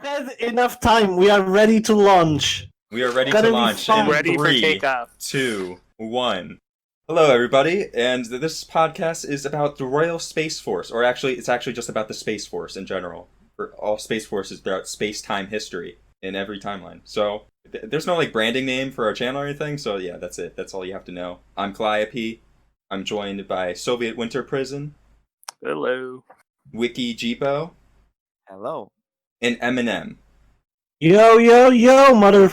had enough time. We are ready to launch. We are ready Gotta to be launch fun. in Ready for 3, takeoff. 2, 1. Hello, everybody, and this podcast is about the Royal Space Force, or actually, it's actually just about the Space Force in general. For all Space Forces throughout space-time history in every timeline. So, there's no branding name for our channel or anything, so yeah, that's it. That's all you have to know. I'm Calliope. I'm joined by Soviet Winter Prison. Hello. Wiki Jeepo. Hello. And Eminem. Yo, mother.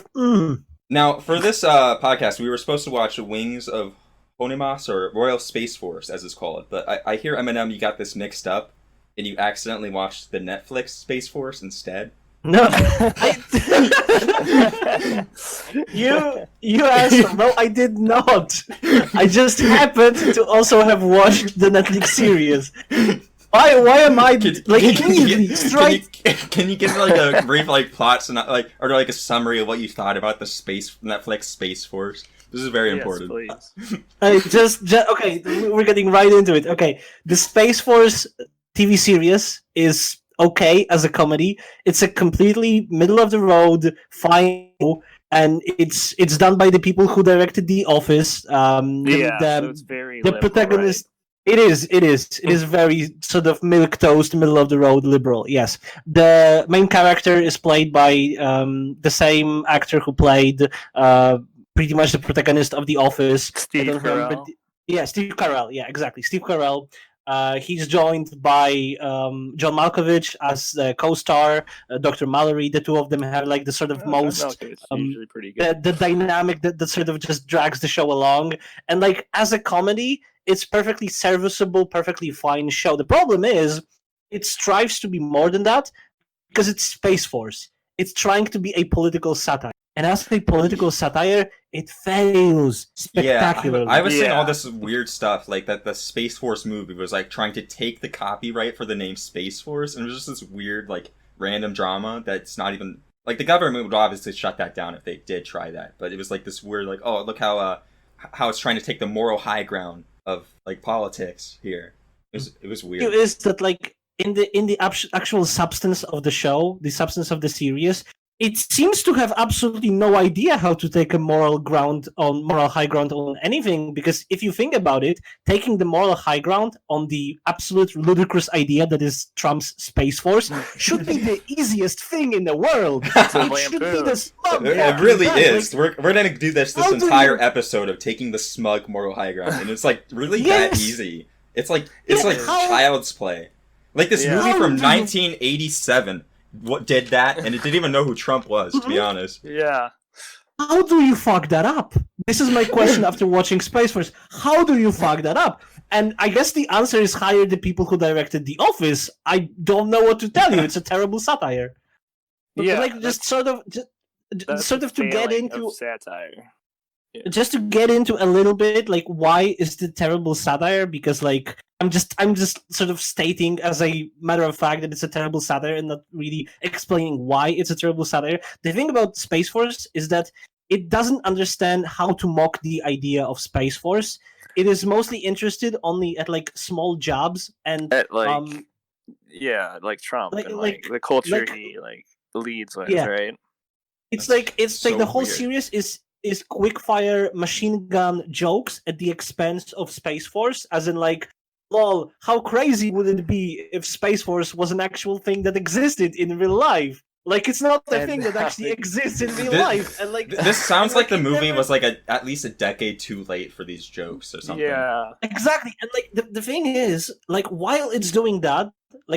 Now, for this podcast, we were supposed to watch Wings of Honimas, or Royal Space Force, as it's called. But I hear, Eminem, you got this mixed up, and you accidentally watched the Netflix Space Force instead. No, you asked. No, I did not. I just happened to also have watched the Netflix series. Why am I immediately straight? Can you give a brief plot, or a summary of what you thought about the Netflix Space Force? This is very important. Please. Just okay. We're getting right into it. Okay, the Space Force TV series is okay as a comedy. It's a completely middle of the road, fine, and it's done by the people who directed The Office. So it's very the liberal, protagonist. right? It is very sort of milquetoast, middle of the road liberal. Yes, the main character is played by the same actor who played pretty much the protagonist of The Office. Steve Carell. Steve Carell. Yeah, exactly, Steve Carell. He's joined by John Malkovich as the co-star, Dr. Mallory. The two of them have the sort of most usually pretty good. the dynamic that sort of just drags the show along. And as a comedy, it's perfectly serviceable, perfectly fine show. The problem is, it strives to be more than that because it's Space Force. It's trying to be a political satire. And as a political satire, it fails spectacularly. Yeah, I was seeing all this weird stuff, that the Space Force movie was trying to take the copyright for the name Space Force, and it was just this weird, random drama that's not even... the government would obviously shut that down if they did try that, but it was this weird, oh, look how it's trying to take the moral high ground of, politics here. It was weird. It is that, in the actual substance of the show, the substance of the series, it seems to have absolutely no idea how to take a moral high ground on anything, because if you think about it, taking the moral high ground on the absolute ludicrous idea that is Trump's Space Force should be the easiest thing in the world. It should be the smug. It really is. We're gonna do this entire episode of taking the smug moral high ground, and it's really that easy. It's child's play. This movie from 1987. What did that, and it didn't even know who Trump was, to be honest. Yeah. How do you fuck that up? This is my question after watching Space Force. How do you fuck that up? And I guess the answer is hire the people who directed The Office. I don't know what to tell you. It's a terrible satire. Yeah. Sort of to get into satire. Yeah. Just to get into a little bit, why is the terrible satire? Because I'm just sort of stating as a matter of fact that it's a terrible satire and not really explaining why it's a terrible satire. The thing about Space Force is that it doesn't understand how to mock the idea of Space Force. It is mostly interested only at small jobs and at, Trump and the culture he leads with, right? It's the whole series is quick-fire machine gun jokes at the expense of Space Force, as in lol, how crazy would it be if Space Force was an actual thing that existed in real life? It's not a thing that actually exists in real life. And this sounds like the movie was at least a decade too late for these jokes or something. Yeah, exactly. And the thing is, while it's doing that,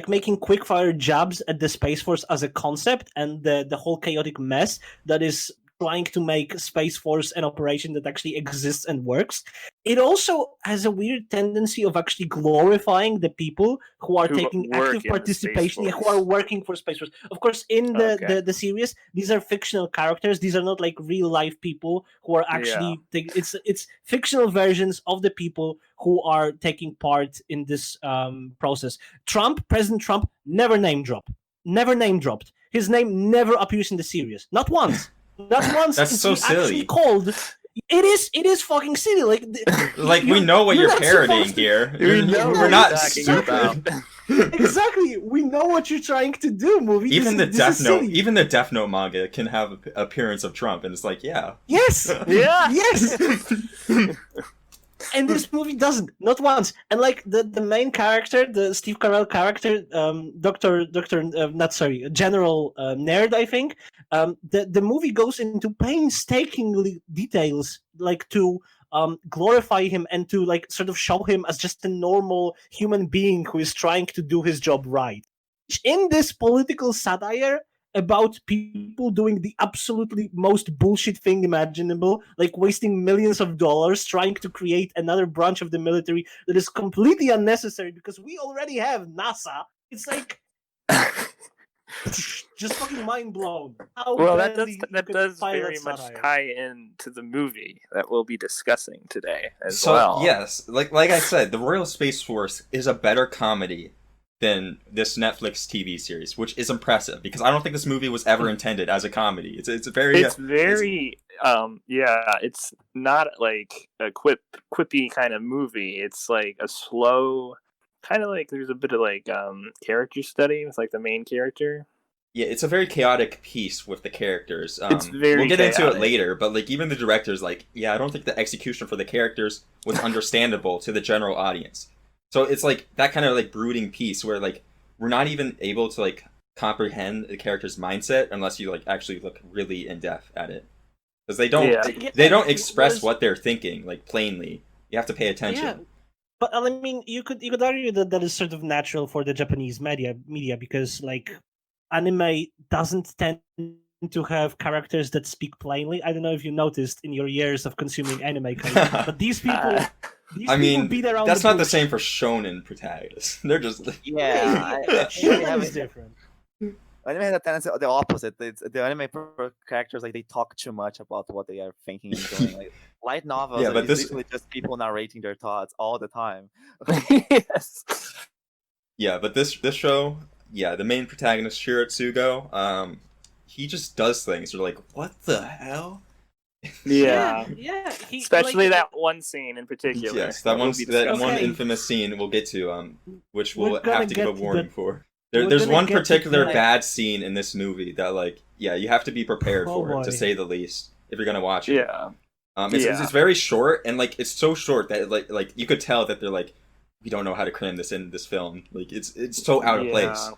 making quick-fire jabs at the Space Force as a concept and the whole chaotic mess that is trying to make Space Force an operation that actually exists and works, it also has a weird tendency of actually glorifying the people who are taking active participation, who are working for Space Force. Of course, in the series, these are fictional characters. These are not real life people who are actually. It's fictional versions of the people who are taking part in this process. President Trump, never name dropped. His name never appears in the series, not once. Not once. That's so silly. Called. It is fucking silly. We know what you're parodying here. We're not stupid. Exactly. We know what you're trying to do, movie. Even the this Death is Note, silly. even the Death Note manga can have appearance of Trump, and it's like, yeah. Yes. Yeah. Yes. And this movie doesn't, not once. And like the main character, the Steve Carell character, General Nerd, I think. The movie goes into painstakingly details, like to glorify him and to like sort of show him as just a normal human being who is trying to do his job right. In this political satire about people doing the absolutely most bullshit thing imaginable, like wasting millions of dollars trying to create another branch of the military that is completely unnecessary because we already have NASA. It's like just fucking mind blown. How Well, badly you that could does pilot very much satire. tie in to the movie that we'll be discussing today as So well. yes, like I said, the Royal Space Force is a better comedy than this Netflix TV series, which is impressive because I don't think this movie was ever intended as a comedy. It's very it's not like a quippy kind of movie. It's like a slow kind of like there's a bit of like character study with like the main character. yeah, it's a very chaotic piece with the characters. It's very we'll get into it chaotic. later, but like even the director's like, yeah, I don't think the execution for the characters was understandable to the general audience. So it's like that kind of like brooding piece where like we're not even able to like comprehend the character's mindset unless you like actually look really in depth at it, because they don't express what they're thinking like plainly. You have to pay attention. Yeah. But I mean, you could argue that that is sort of natural for the Japanese media because like anime doesn't tend to have characters that speak plainly. I don't know if you noticed in your years of consuming anime, but these people, I mean, beat around that's the not the bush. same for shonen protagonists. They're just Shonen is different. Anime has a tendency the opposite. The anime characters like they talk too much about what they are thinking and doing. Like light novels, Yeah, but it's literally just people narrating their thoughts all the time. Yes. Yeah, but this show, yeah, the main protagonist Shiratsugo, he just does things. You're like, what the hell? Yeah. Especially like, that one scene in particular. Yes, that one Okay. infamous scene we'll get to, which We're we'll gonna have to give a get to warning the- for. we're There's gonna one get to particular the- bad scene in this movie that, like, yeah, you have to be prepared Oh, for it, to boy. say the least, if you're gonna watch it. Yeah. It's very short, and like it's so short that like you could tell that they're like, we don't know how to cram this in this film. Like it's so out of place.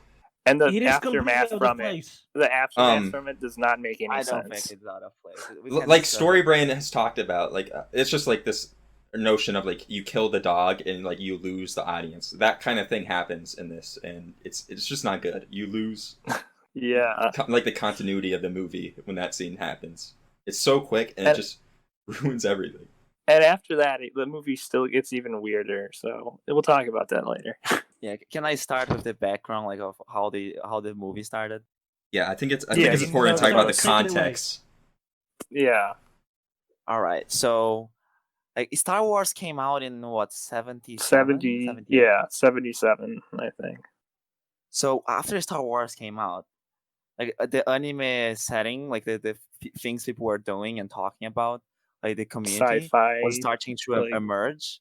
And the It is completely aftermath out of from it, place. the aftermath from it does not make any I sense. don't think it's out of place. Like Storybrain has talked about, like it's just like this notion of like you kill the dog and like you lose the audience. That kind of thing happens in this, and it's just not good. You lose like the continuity of the movie when that scene happens. It's so quick and it just ruins everything. And after that, the movie still gets even weirder. So we'll talk about that later. Yeah, can I start with the background, like of how the movie started? Yeah, I think it's important to talk about the context. Yeah. All right, so like Star Wars came out in what 70, 77? yeah, 77, I think. So after Star Wars came out, like the anime setting, like the things people were doing and talking about, like the community Sci-fi was starting to emerge.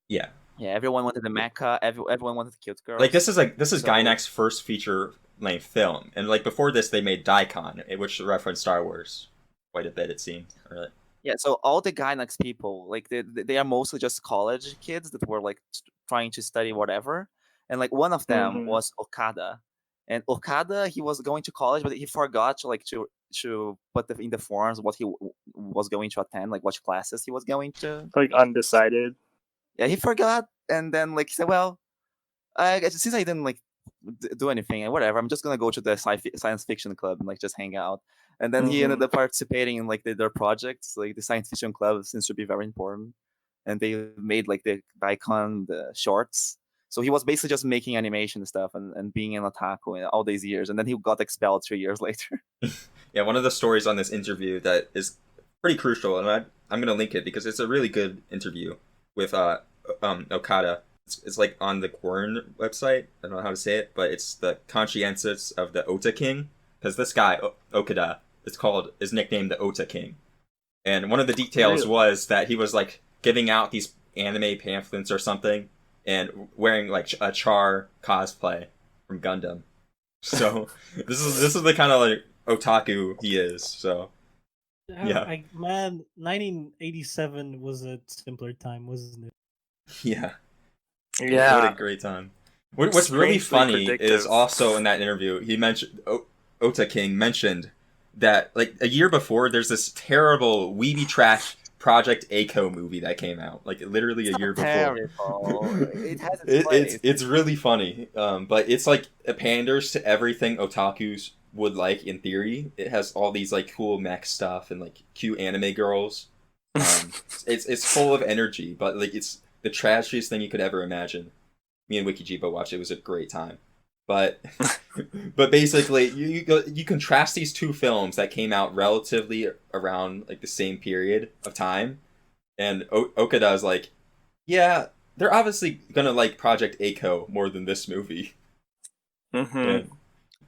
Yeah. Yeah, everyone wanted the mecha. Everyone wanted the cute girls. Like this is Gainax's first feature length film, and like before this, they made Daikon, which referenced Star Wars quite a bit. It seemed. Really. Yeah, so all the Gainax people, like they are mostly just college kids that were like trying to study whatever, and like one of them was Okada, and Okada he was going to college, but he forgot to put in the forms what he was going to attend, like what classes he was going to. Like undecided. Yeah, he forgot, and then like he said, "Well, since I didn't like do anything and whatever, I'm just gonna go to the science fiction club and like just hang out." And then he ended up participating in like their projects. Like the science fiction club seems to be very important, and they made like the Daikon, the shorts. So he was basically just making animation stuff and being an otaku in all these years, and then he got expelled 3 years later. Yeah, one of the stories on this interview that is pretty crucial, and I'm gonna link it because it's a really good interview with Okada. It's like on the Quern website. I don't know how to say it, but it's the conscientious of the Ota King, because this guy Okada is nicknamed the Ota King, and one of the details was that he was like giving out these anime pamphlets or something, and wearing like a Char cosplay from Gundam. So this is the kind of like otaku he is. So yeah, Man, 1987 was a simpler time, wasn't it? yeah, what a Yeah. great time. What's really Strangely funny is predictive. also in that interview he mentioned Ota King mentioned that like a year before there's this terrible weeby trash Project Aiko movie that came out like literally a year before. Terrible. It has its place. It's really funny, but it's like it panders to everything otakus would like in theory. It has all these like cool mech stuff and like cute anime girls. It's full of energy, but like it's the trashiest thing you could ever imagine. Me and Wikijibo watched it. It was a great time. But but basically you contrast these two films that came out relatively around like the same period of time, and Okada is like, yeah, they're obviously gonna like Project Aiko more than this movie. Mm-hmm. And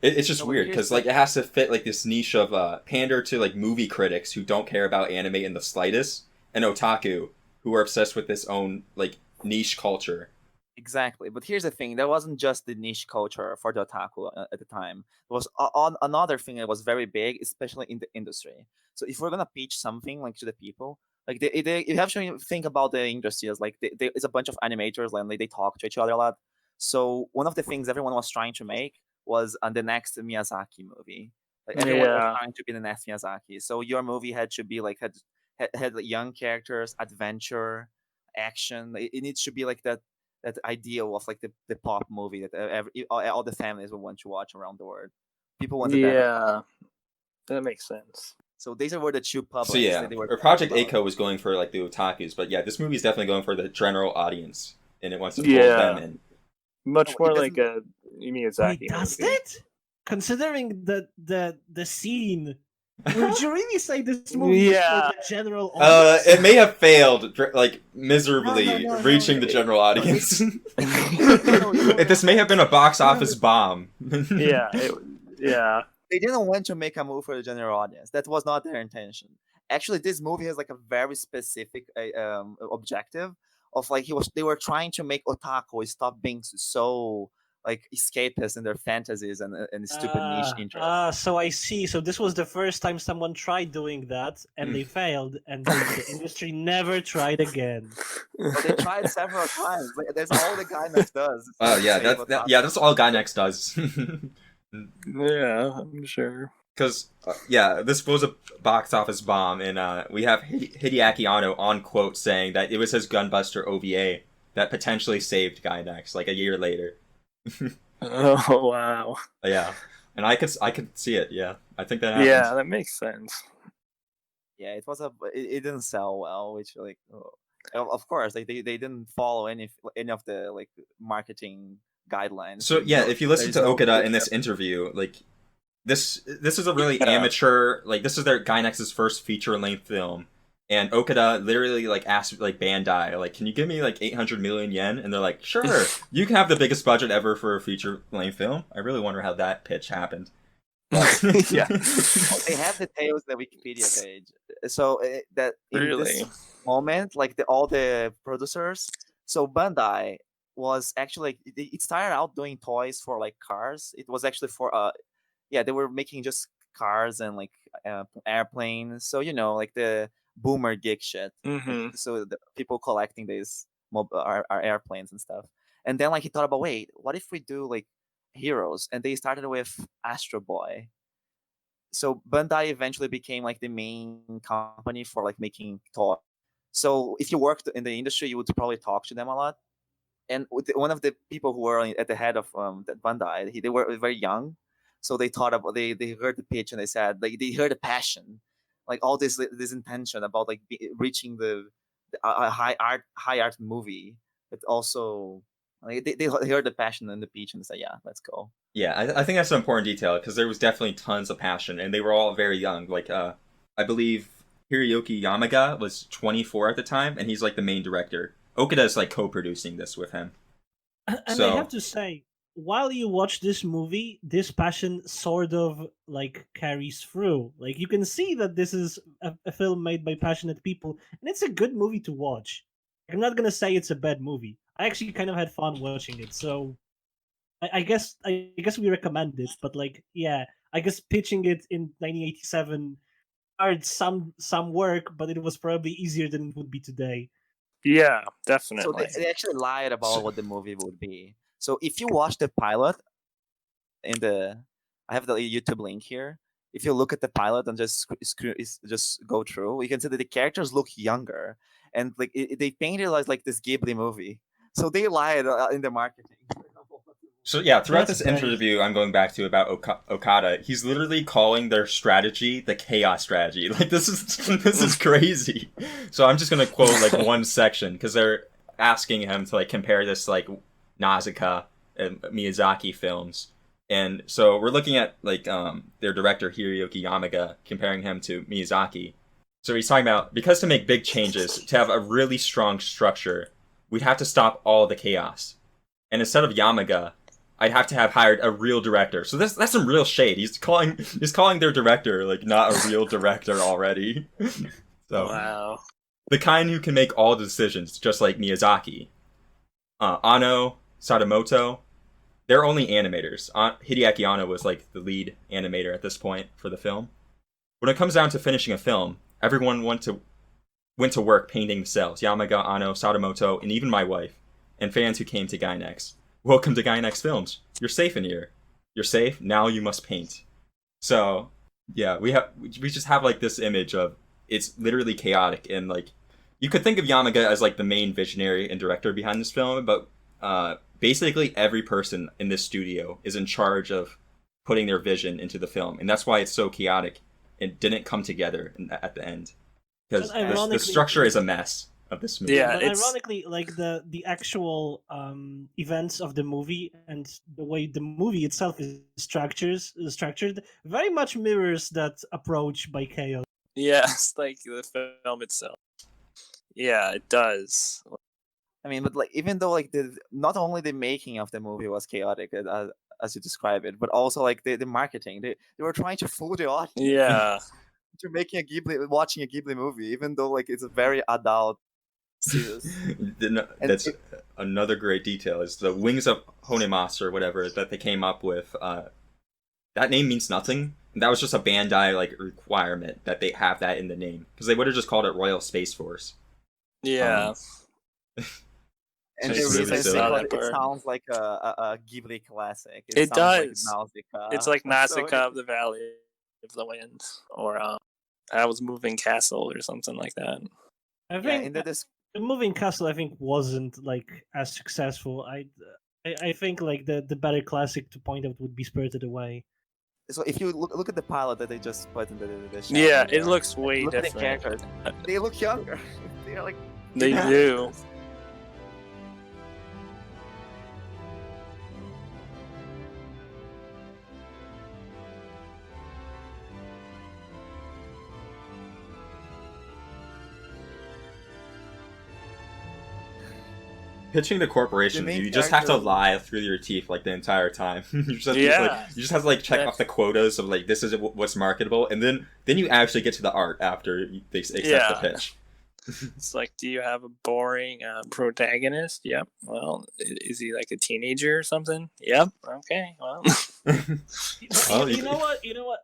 it's just No, but weird here's because the- like it has to fit like this niche of pander to like movie critics who don't care about anime in the slightest, and otaku who are obsessed with this own like niche culture. Exactly, but here's the thing: there wasn't just the niche culture for the otaku at the time. There was on another thing that was very big, especially in the industry. So if we're gonna pitch something like to the people, like you have to think about the industry as like it's a bunch of animators and they talk to each other a lot. So one of the things everyone was trying to make was the next Miyazaki movie. Like everyone was Yeah. trying to be the next Miyazaki. So your movie had to be like had like, young characters, adventure, action. It needs to be like that ideal of like the pop movie that all the families will want to watch around the world. People wanted that. Yeah. That makes sense. So these were the two publics So yeah, that they were or talking Project about. Aiko was going for like the otakus, but yeah, this movie is definitely going for the general audience, and it wants to pull Yeah. them in. Much No, it more doesn't- like a Miyazaki Wait, does movie. it? Considering the scene, would you really say this movie is for Yeah. the general audience? It may have failed like miserably No. reaching the general audience. No. This may have been a box office bomb. Yeah. Yeah. They didn't want to make a movie for the general audience. That was not their intention. Actually, this movie has like a very specific objective of like they were trying to make otaku stop being so like escapist in their fantasies and stupid niche interests. So I see. So this was the first time someone tried doing that, and they failed, and the industry never tried again. But they tried several times. Like, that's all the Gainax does. is Oh to yeah, save otaku. that's all Gainax does. Yeah, I'm sure. Because this was a box office bomb, and we have Hideaki Anno on quote saying that it was his Gunbuster OVA that potentially saved Gainax like a year later. Oh wow. Yeah, and I could see it. Yeah, I think that happened. Yeah, that makes sense. Yeah, it didn't sell well, which like of course like they didn't follow any of the like marketing guidelines. So yeah, if you listen there's to no Okada big in this step. interview, like this is a really Yeah. amateur, like this is their Gainax's first feature length film, and Okada literally like asked like Bandai like, can you give me like 800 million yen? And they're like, sure, you can have the biggest budget ever for a feature length film. I really wonder how that pitch happened. Yeah. They have the tales in the Wikipedia page. So that in Really? this moment, like all the producers, so Bandai was actually it started out doing toys for like cars. It was actually for they were making just cars and like airplanes. So like the boomer geek shit. Mm-hmm. So the people collecting these our airplanes and stuff. And then like he thought about, wait, what if we do like heroes? And they started with Astro Boy. So Bandai eventually became like the main company for like making toys. So if you worked in the industry, you would probably talk to them a lot. And one of the people who were at the head of that Bandai, they were very young, so they thought about they heard the pitch and they said like they heard the passion, like all this intention about like reaching the high art movie, but also like they heard the passion in the pitch and said, yeah, let's go. Yeah, I think that's an important detail because there was definitely tons of passion, and they were all very young. Like, I believe Hiroyuki Yamaga was 24 at the time, and he's like the main director. Okada is like co-producing this with him. And So- I have to say, while you watch this movie, this passion sort of like carries through. Like you can see that this is a film made by passionate people, and it's a good movie to watch. I'm not gonna say it's a bad movie. I actually kind of had fun watching it. So I guess we recommend it, but like yeah, I guess pitching it in 1987 required some work, but it was probably easier than it would be today. Yeah, So definitely. they actually lied about So- what the movie would be. So if you watch the pilot in the, I have the YouTube link here. If you look at the pilot and just go through, you can see that the characters look younger, and like they painted it like this Ghibli movie. So they lied in the marketing. So yeah, throughout That's this great. interview I'm going back to about Okada, he's literally calling their strategy the chaos strategy. Like this is crazy. So I'm just gonna quote like one section because they're asking him to like compare this to, like Nausicaa and Miyazaki films. And so we're looking at like their director Hiroyuki Yamaga comparing him to Miyazaki. So he's talking about because to make big changes, to have a really strong structure, we'd have to stop all the chaos. And instead of Yamaga, I'd have to have hired a real director. So that's some real shade. He's calling their director like not a real director already. So Wow. the kind who can make all the decisions, just like Miyazaki. Ano, Sadamoto, they're only animators. Hideaki Anno was like the lead animator at this point for the film. When it comes down to finishing a film, everyone went to work painting the cells. Yamaga, Ano, Sadamoto, and even my wife, and fans who came to Gainax. Welcome to Gainax Films. You're safe in here. You're safe. Now you must paint. So, yeah, we just have like this image of it's literally chaotic, and like you could think of Yamaga as like the main visionary and director behind this film, but basically every person in this studio is in charge of putting their vision into the film, and that's why it's so chaotic. It didn't come together at the end because But the ironically- structure is a mess of this movie. Yeah, But it's- ironically, like the actual events of the movie and the way the movie itself is structured very much mirrors that approach by Chaos. Yeah, it's like the film itself. Yeah, it does. I mean, but like even though like not only the making of the movie was chaotic as you describe it, but also like the marketing. They were trying to fool the audience Yeah. into watching a Ghibli movie, even though like it's a very adult series. That's another great detail is the Wings of Honemasu or whatever that they came up with. That name means nothing. That was just a Bandai like requirement that they have that in the name because they would have just called it Royal Space Force. Yeah. And It's the really reason silly. I Saw think that it part. sounds like a Ghibli classic. It sounds does. Like Nausicaa. It's like So Nausicaa of the Valley of the Wind, or I Was Moving Castle, or something like that. I yeah, think in the the Moving Castle, I think, wasn't like as successful. I think like the better classic to point out would be Spirited Away. So if you look at the pilot that they just put in the chat Yeah, here, it looks way look at the different. characters. They look younger. They're like They Yeah. do. Pitching the corporation, The main you just have to character- lie through your teeth like the entire time. you just have Yeah. to, like, you just have to like check That's- off the quotas of like this is what's marketable, and then you actually get to the art after they accept Yeah. the pitch. It's like, do you have a boring protagonist? Yep. Well, is he like a teenager or something? Yep. Okay. Well. Well, You know what? You know what?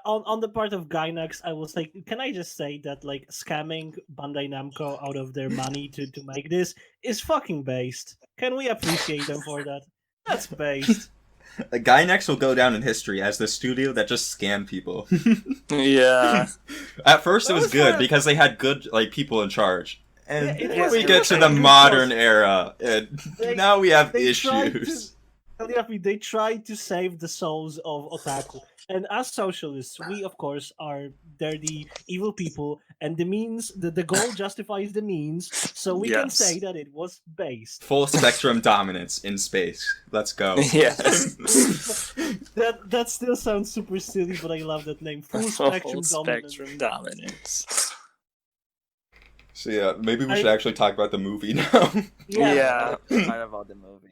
On the part of Gainax, I was like, can I just say that like scamming Bandai Namco out of their money to make this is fucking based? Can we appreciate them for that? That's based. Gainax will go down in history as the studio that just scammed people. Yeah. At first, it That was was good fun. because they had good like people in charge, and Yeah, it then was- we it get was to the good modern because era, and they- now we have they tried issues. They tried to save the souls of otaku, and as socialists, we of course are dirty, evil people, and the goal justifies the means, so we can Yes. say that it was based. Full spectrum dominance in space. Let's go. Yes. That still sounds super silly, but I love that name. Full spectrum dominance. spectrum dominance. So yeah, maybe we I- should actually talk about the movie now. Yeah. Part about the movie.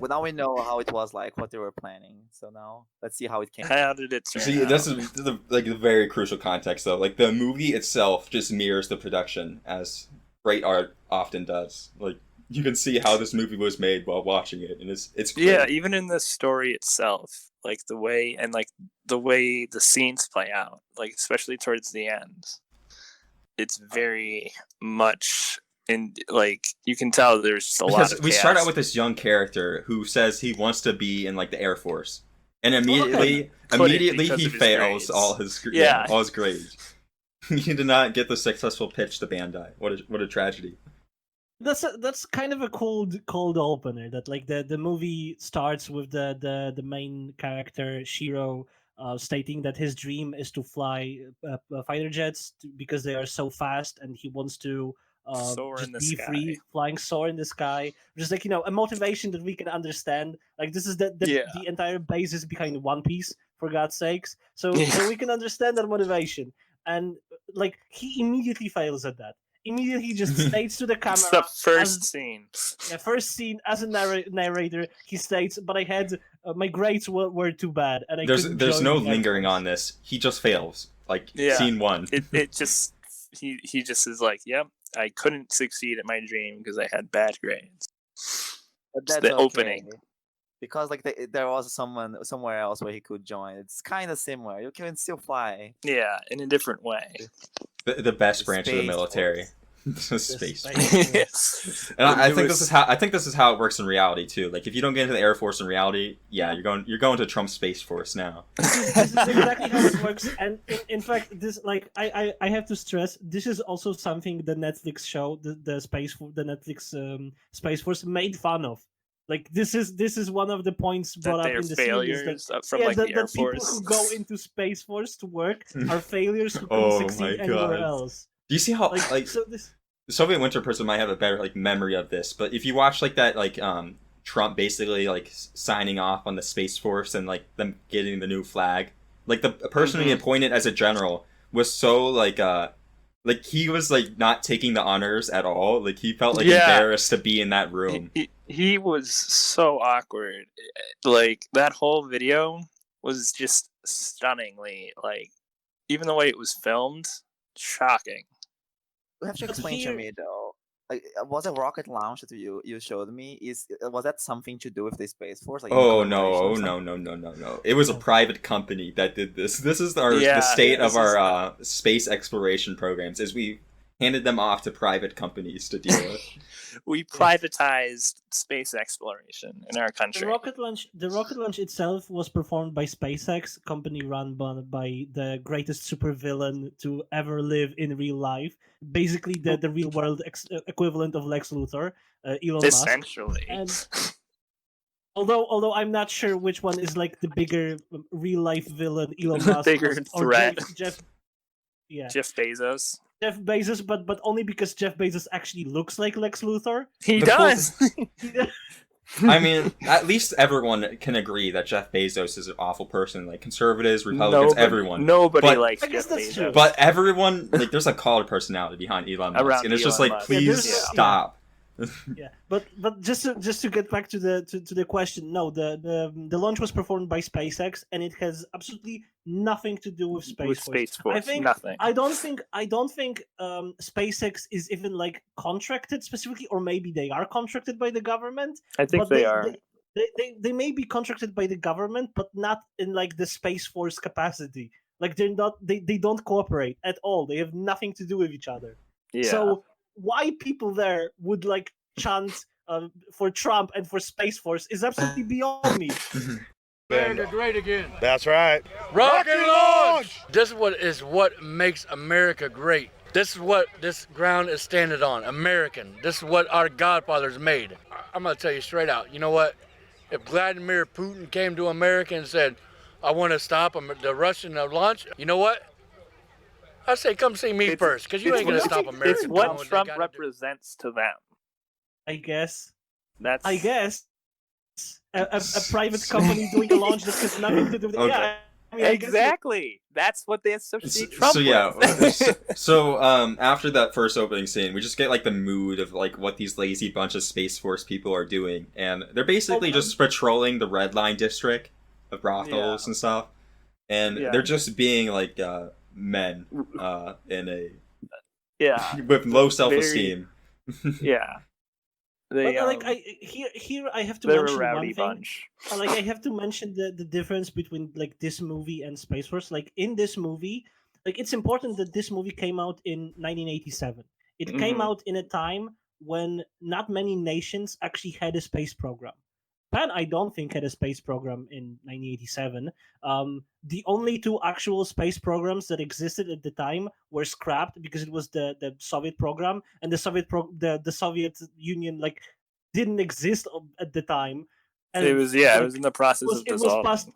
Well, now we know how it was like, what they were planning. So now let's see how it came. How did it turn See, out? this is the very crucial context though. Like the movie itself just mirrors the production as great art often does. Like you can see how this movie was made while watching it, and it's great. Yeah, even in the story itself, like the way the scenes play out, like especially towards the end, it's very much like you can tell there's a lot Because of we chaos. start out with this young character who says he wants to be in like the Air Force, and immediately because he of his fails grades. all his Yeah. all his grades. He did not get the successful pitch to Bandai. What a tragedy. That's kind of a cold opener. That like the movie starts with the main character Shiro stating that his dream is to fly fighter jets because they are so fast, and he wants to Soar in just the be sky. free, flying soar in the sky. Which is like a motivation that we can understand. Like this is the entire basis behind One Piece, for God's sakes. So we can understand that motivation, and like he immediately fails at that. Immediately he just states to the camera. It's the first scene. Yeah, first scene as a narrator, he states, "But I had my grades were too bad, and I couldn't There's join no the Air lingering Force." on this. He just fails. Like Yeah. scene 1. It just he just is like, yep, I couldn't succeed at my dream because I had bad grades. But It's that's the okay. opening. Because like there was someone somewhere else where he could join. It's kind of similar. You can still fly. Yeah, in a different way. The best branch of the Space military. Force. Space. Yes. And I think this is how it works in reality too. Like if you don't get into the Air Force in reality, yeah, you're going to Trump's Space Force now. This is exactly how it works, and in fact, this like I have to stress, this is also something the Netflix show, the Netflix Space Force made fun of. Like this is one of the points brought up they're in the failures series from that, like the Air that people Force. who go into Space Force to work are failures who Oh couldn't succeed my anywhere God. else. Do you see how Like so this. the Soviet Winter person might have a better like memory of this, but if you watch like that like Trump basically like signing off on the Space Force and like them getting the new flag, like the person he appointed as a general was so like he was like not taking the honors at all. Like he felt like embarrassed to be in that room. He was so awkward. Like that whole video was just stunningly like, even the way it was filmed, shocking. You have to But explain to here- me though. Like, was a rocket launch that you showed me? Was that something to do with the Space Force? Like, in Oh collaboration or no, something? no! It was a private company that did this. This is the state of our space exploration programs. Is we handed them off to private companies to deal with. We privatized space exploration in our The country. rocket launch itself was performed by SpaceX, company run by the greatest supervillain to ever live in real life. Basically, the real world equivalent of Lex Luthor, Elon Musk. Essentially. And although I'm not sure which one is like the bigger real life villain, Elon Musk, Bigger or threat. Jeff. Yeah, Jeff Bezos. Jeff Bezos, but only because Jeff Bezos actually looks like Lex Luthor. He The does. I mean, at least everyone can agree that Jeff Bezos is an awful person. Like conservatives, Republicans, everyone. Nobody But- likes I guess Jeff that's Bezos. true. But everyone, like, there's a cult personality behind Elon Musk, Around and it's just Elon like, Musk. Yeah, please there's- yeah. stop. Yeah, but just to get back to the question, no, the launch was performed by SpaceX, and it has absolutely nothing to do with Space with Force. Space Force, I think nothing. I don't think SpaceX is even like contracted specifically, or maybe they are contracted by the government. I think But they are. They may be contracted by the government, but not in like the Space Force capacity. Like they're not they don't cooperate at all. They have nothing to do with each other. Yeah. So why people there would like chant for Trump and for Space Force is absolutely beyond me. America great again. That's right. Rocket launch! This is what makes America great. This is what this ground is standing on. American. This is what our godfathers made. I'm gonna tell you straight out. You know what? If Vladimir Putin came to America and said, "I want to stop the Russian launch," you know what? I say, come see me first, because you ain't gonna stop America. It's doing what they Trump gotta do. represents to them. I guess. That's I guess. A private company doing a launch that has nothing to do with Okay. yeah. I mean, I guess exactly. That's what they associate Trump So yeah, with. so after that first opening scene, we just get like the mood of like what these lazy bunch of Space Force people are doing, and they're basically just patrolling the Red Line district of brothels and stuff, and they're just being like men in a Yeah. with low self-esteem. Yeah. They But like here I have to they're a mention rowdy one thing. bunch. Like I have to mention the difference between like this movie and Space Force. Like in this movie, like it's important that this movie came out in 1987. It came Mhm. out in a time when not many nations actually had a space program. Japan, I don't think, had a space program in 1987. The only two actual space programs that existed at the time were scrapped because it was the Soviet program, and the Soviet Union like didn't exist at the time, and It was it was in the process of it was past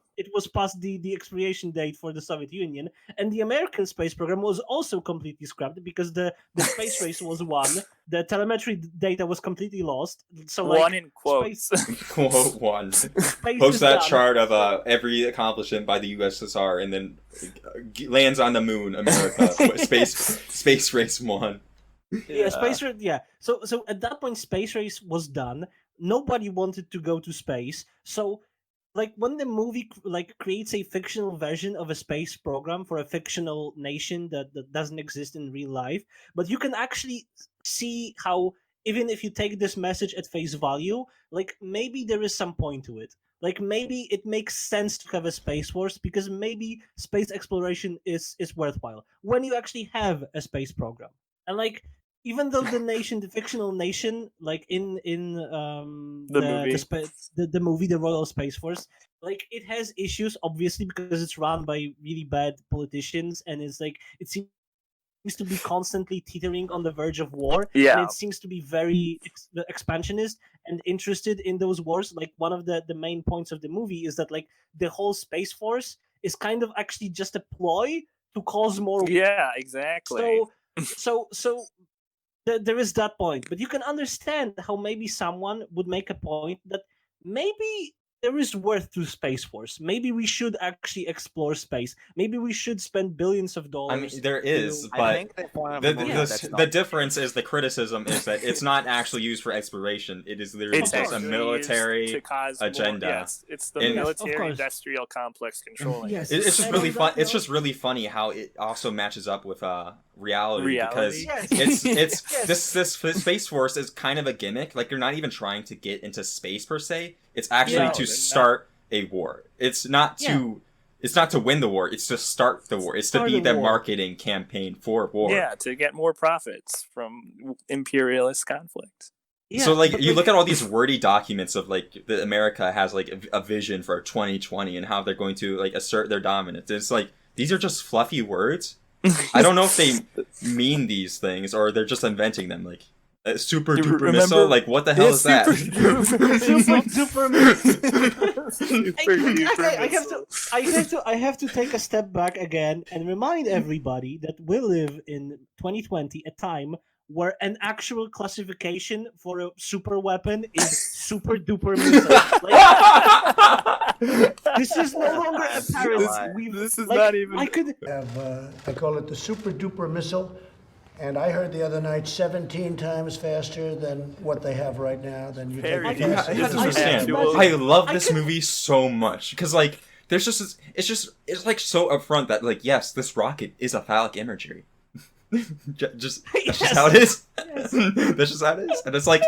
dissolving. the expiration date for the Soviet Union, and the American space program was also completely scrapped because the space race was won. The telemetry data was completely lost. So One like in space, quotes. Quote one. space Post is that done. chart of every accomplishment by the USSR, and then lands on the moon. America, space race won. Yeah, space race. Yeah. So at that point, space race was done. Nobody wanted to go to space. So like when the movie like creates a fictional version of a space program for a fictional nation that doesn't exist in real life, but you can actually see how even if you take this message at face value, like maybe there is some point to it. Like maybe it makes sense to have a space force because maybe space exploration is worthwhile when you actually have a space program. And like even though the fictional nation, like in The movie. the movie, the Royal Space Force, like it has issues obviously because it's run by really bad politicians, and it's like it seems to be constantly teetering on the verge of war, and Yeah. it seems to be very expansionist and interested in those wars. Like one of the main points of the movie is that like the whole Space Force is kind of actually just a ploy to cause more. Yeah, exactly. So there is that point, but you can understand how maybe someone would make a point that maybe there is worth to Space Force. Maybe we should actually explore space. Maybe we should spend billions of I dollars. mean, there is, I but think the point of the the movie the, is that's the, not the difference is the criticism is that it's not actually used for exploration. It is literally It's just a actually military used to cause more, agenda. yes, it's the And- Yes, of military course. industrial complex controlling Yes. it. It's just And really on fun. that It's note- just really funny how it also matches up with reality because Yes. it's Yes. this Space Force is kind of a gimmick. Like you're not even trying to get into space per se. It's actually No, to they're start a war. It's not to it's not to win the war. It's to start the war. It's to Start be the the war. marketing campaign for war. Yeah, to get more profits from imperialist conflict. Yeah, So like but, you look at all these wordy documents of like the America has like a vision for 2020 and how they're going to like assert their dominance. It's like these are just fluffy words. I don't know if they mean these things or they're just inventing them. Like a super You duper remember- missile. Like what the hell Yeah, is that? Super duper missile. Super duper missile. I have to take a step back again and remind everybody that we live in 2020, a time where an actual classification for a super weapon is super duper missile. Like, this is no longer a parody. This is Like, not even. I could. I call it the Super Duper Missile. And I heard the other night 17 times faster than what they have right now. Than you Very take You the have This to is understand. actual- I love I this could- movie so much because like there's just it's like so upfront that like yes, this rocket is a phallic imagery. just that's just how it is. That's just how it is, and it's like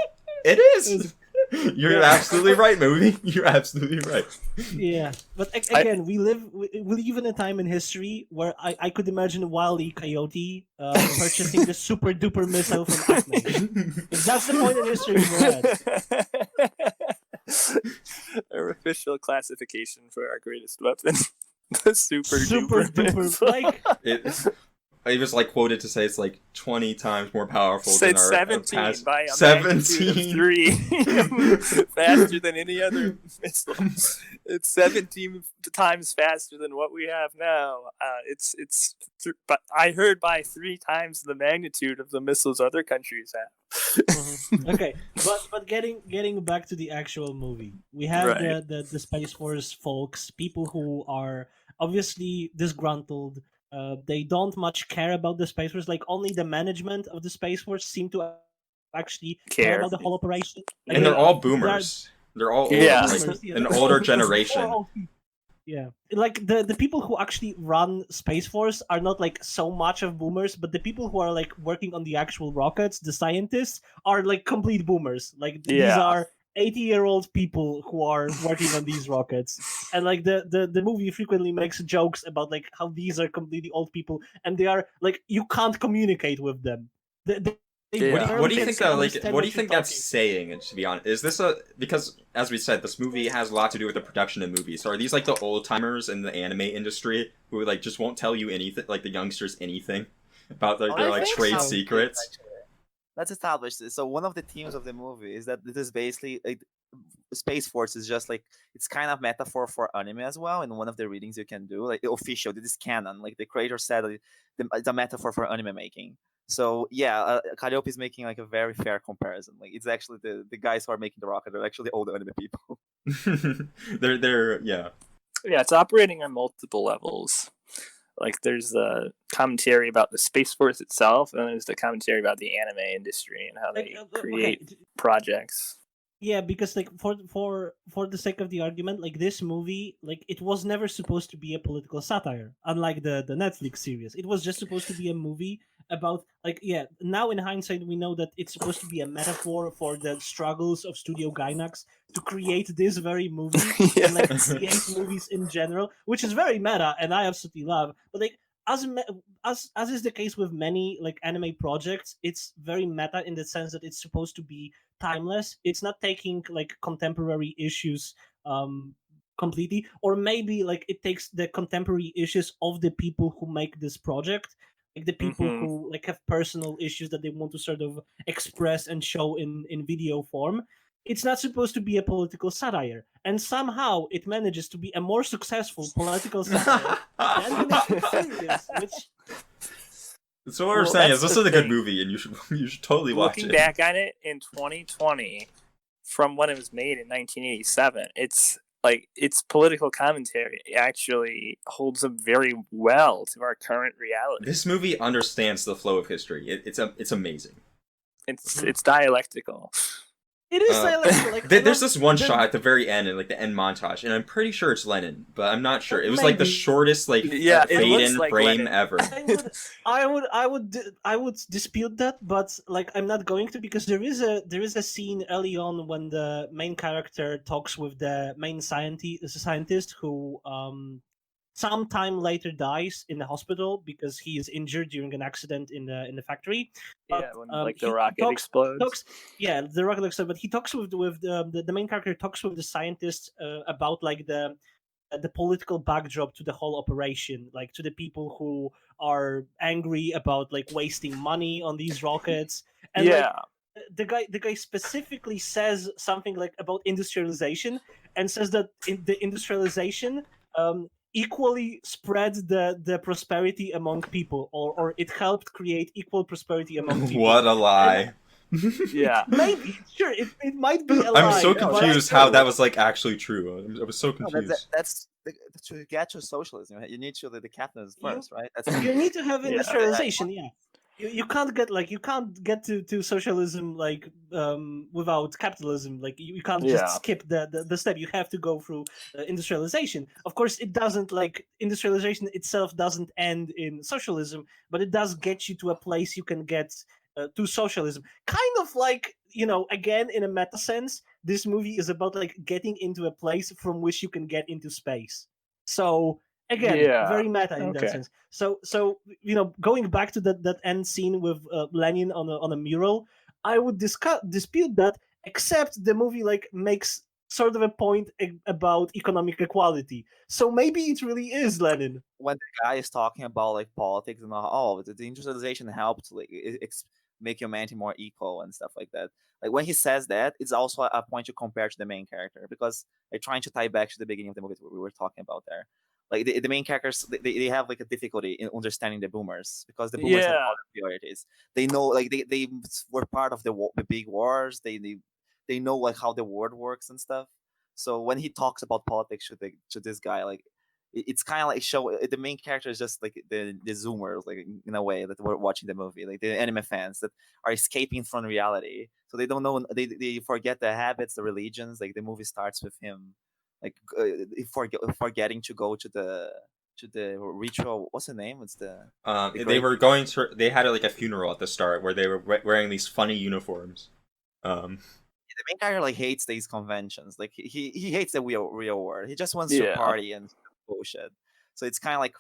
it is. You're absolutely right, movie. You're absolutely right. Yeah, but again, we live in a time in history where I could imagine Wile E. Coyote purchasing the super duper missile from Acme. If that's the point in history we're at. Our official classification for our greatest weapon, the super Super duper missile. like He was like quoted to say it's like 20 times more powerful Said than our 17 past. by a magnitude of 17. 3 faster than any other missile. It's 17 times faster than what we have now. But I heard by 3 times the magnitude of the missiles other countries have. okay, but getting back to the actual movie, we have Right. the Space Force folks, people who are obviously disgruntled. They don't much care about the Space Force. Like only the management of the Space Force seem to actually care Care. about the whole operation. Like, And they're all they're- boomers. They're all older, Yeah. like, boomers, yeah. an older Or generation. old people. Yeah, like the people who actually run Space Force are not like so much of boomers, but the people who are like working on the actual rockets, the scientists, are like complete boomers. Like these Yeah. are 80-year-old people who are working on these rockets, and like the movie frequently makes jokes about like how these are completely old people, and they are like you can't communicate with them. They Yeah. What do you barely think can that like? understand What do you you're think that's talking. saying? To be honest, is this a because as we said, this movie has a lot to do with the production of movies. So are these like the old timers in the anime industry who like just won't tell you anything, like the youngsters anything about like Oh, their I like think trade so. secrets? Actually, let's establish this. So one of the themes of the movie is that this is basically like, Space Force is just like it's kind of metaphor for anime as well. And one of the readings you can do, like the official, this is canon. Like the creator said, it's a metaphor for anime making. So yeah, Calliope is making like a very fair comparison. Like it's actually the guys who are making the rocket are actually all the anime people. they're yeah. Yeah, it's operating on multiple levels. Like there's the commentary about the Space Force itself, and there's the commentary about the anime industry and how Like, they create projects. Yeah, because like for the sake of the argument, like this movie, like it was never supposed to be a political satire, unlike the Netflix series. It was just supposed to be a movie about like yeah. Now in hindsight, we know that it's supposed to be a metaphor for the struggles of Studio Gainax to create this very movie and like Yes. create movies in general, which is very meta, and I absolutely love. But like as is the case with many like anime projects, it's very meta in the sense that it's supposed to be timeless. It's not taking like contemporary issues completely, or maybe like it takes the contemporary issues of the people who make this project, like the people Mhm. who like have personal issues that they want to sort of express and show in video form. It's not supposed to be a political satire, and somehow it manages to be a more successful political satire than the Netflix series, which So what we're Well, saying is that's this the is a good thing. movie, and you should totally watch Looking it. back on it in 2020, from when it was made in 1987, it's like its political commentary actually holds up very well to our current reality. This movie understands the flow of history. It's amazing. It's dialectical. it is Uh, dialectical. Like I There's love this one the, shot at the very end, in like the end montage, and I'm pretty sure it's Lenin, but I'm not sure. It was like the maybe. shortest like Yeah, it fade looks in like frame Lenin. ever. I would dispute that, but like I'm not going to, because there is a scene early on when the main character talks with the main scientist who sometime later dies in the hospital because he is injured during an accident in the factory. But Yeah, when like the he rocket talks explodes. talks yeah, the rocket explodes, but he talks with the main character talks with the scientist about like the political backdrop to the whole operation, like to the people who are angry about like wasting money on these rockets, and like Yeah, the guy specifically says something like about industrialization, and says that in the industrialization equally spread the prosperity among people, or it helped create equal prosperity among people. What a And lie! yeah. maybe sure it might be a I'm lie, so No, but confused that's how true. that was like actually true. I was so No, confused. to get to socialism, you need to the capitalism you first, right? That's you need to have Yeah. industrialization, yeah. You can't get like you can't get to socialism like without capitalism. Like you can't just Yeah. skip the step. You have to go through industrialization. Of course it doesn't, like industrialization itself doesn't end in socialism, but it does get you to a place you can get to socialism, kind of like, again in a meta sense, this movie is about like getting into a place from which you can get into space. So again, Yeah. very meta in that Okay. sense. So going back to that end scene with Lenin on a mural, I would dispute that, except the movie like makes sort of a point about economic equality, so maybe it really is Lenin. when the guy is talking about like politics and all, the industrialization helped like make humanity more equal and stuff like that. Like when he says that, it's also a point to compare to the main character, because they're trying to tie back to the beginning of the movie that we were talking about there. Like the main characters, they have like a difficulty in understanding the boomers, because the boomers have Yeah. other priorities. They know, like they were part of the big wars. They know like how the world works and stuff. So when he talks about politics to this guy, like it's kind of like the main character is just like the zoomers, like in a way that were watching the movie, like the anime fans that are escaping from reality. So they don't know, they forget their habits, the religions. Like the movie starts with him like forgetting to go to the ritual. What's the name? It's the They great- were going to. They had like a funeral at the start where they were wearing these funny uniforms. The main character like hates these conventions. Like he hates the real world. He just wants to Yeah. party and bullshit. So it's kind of like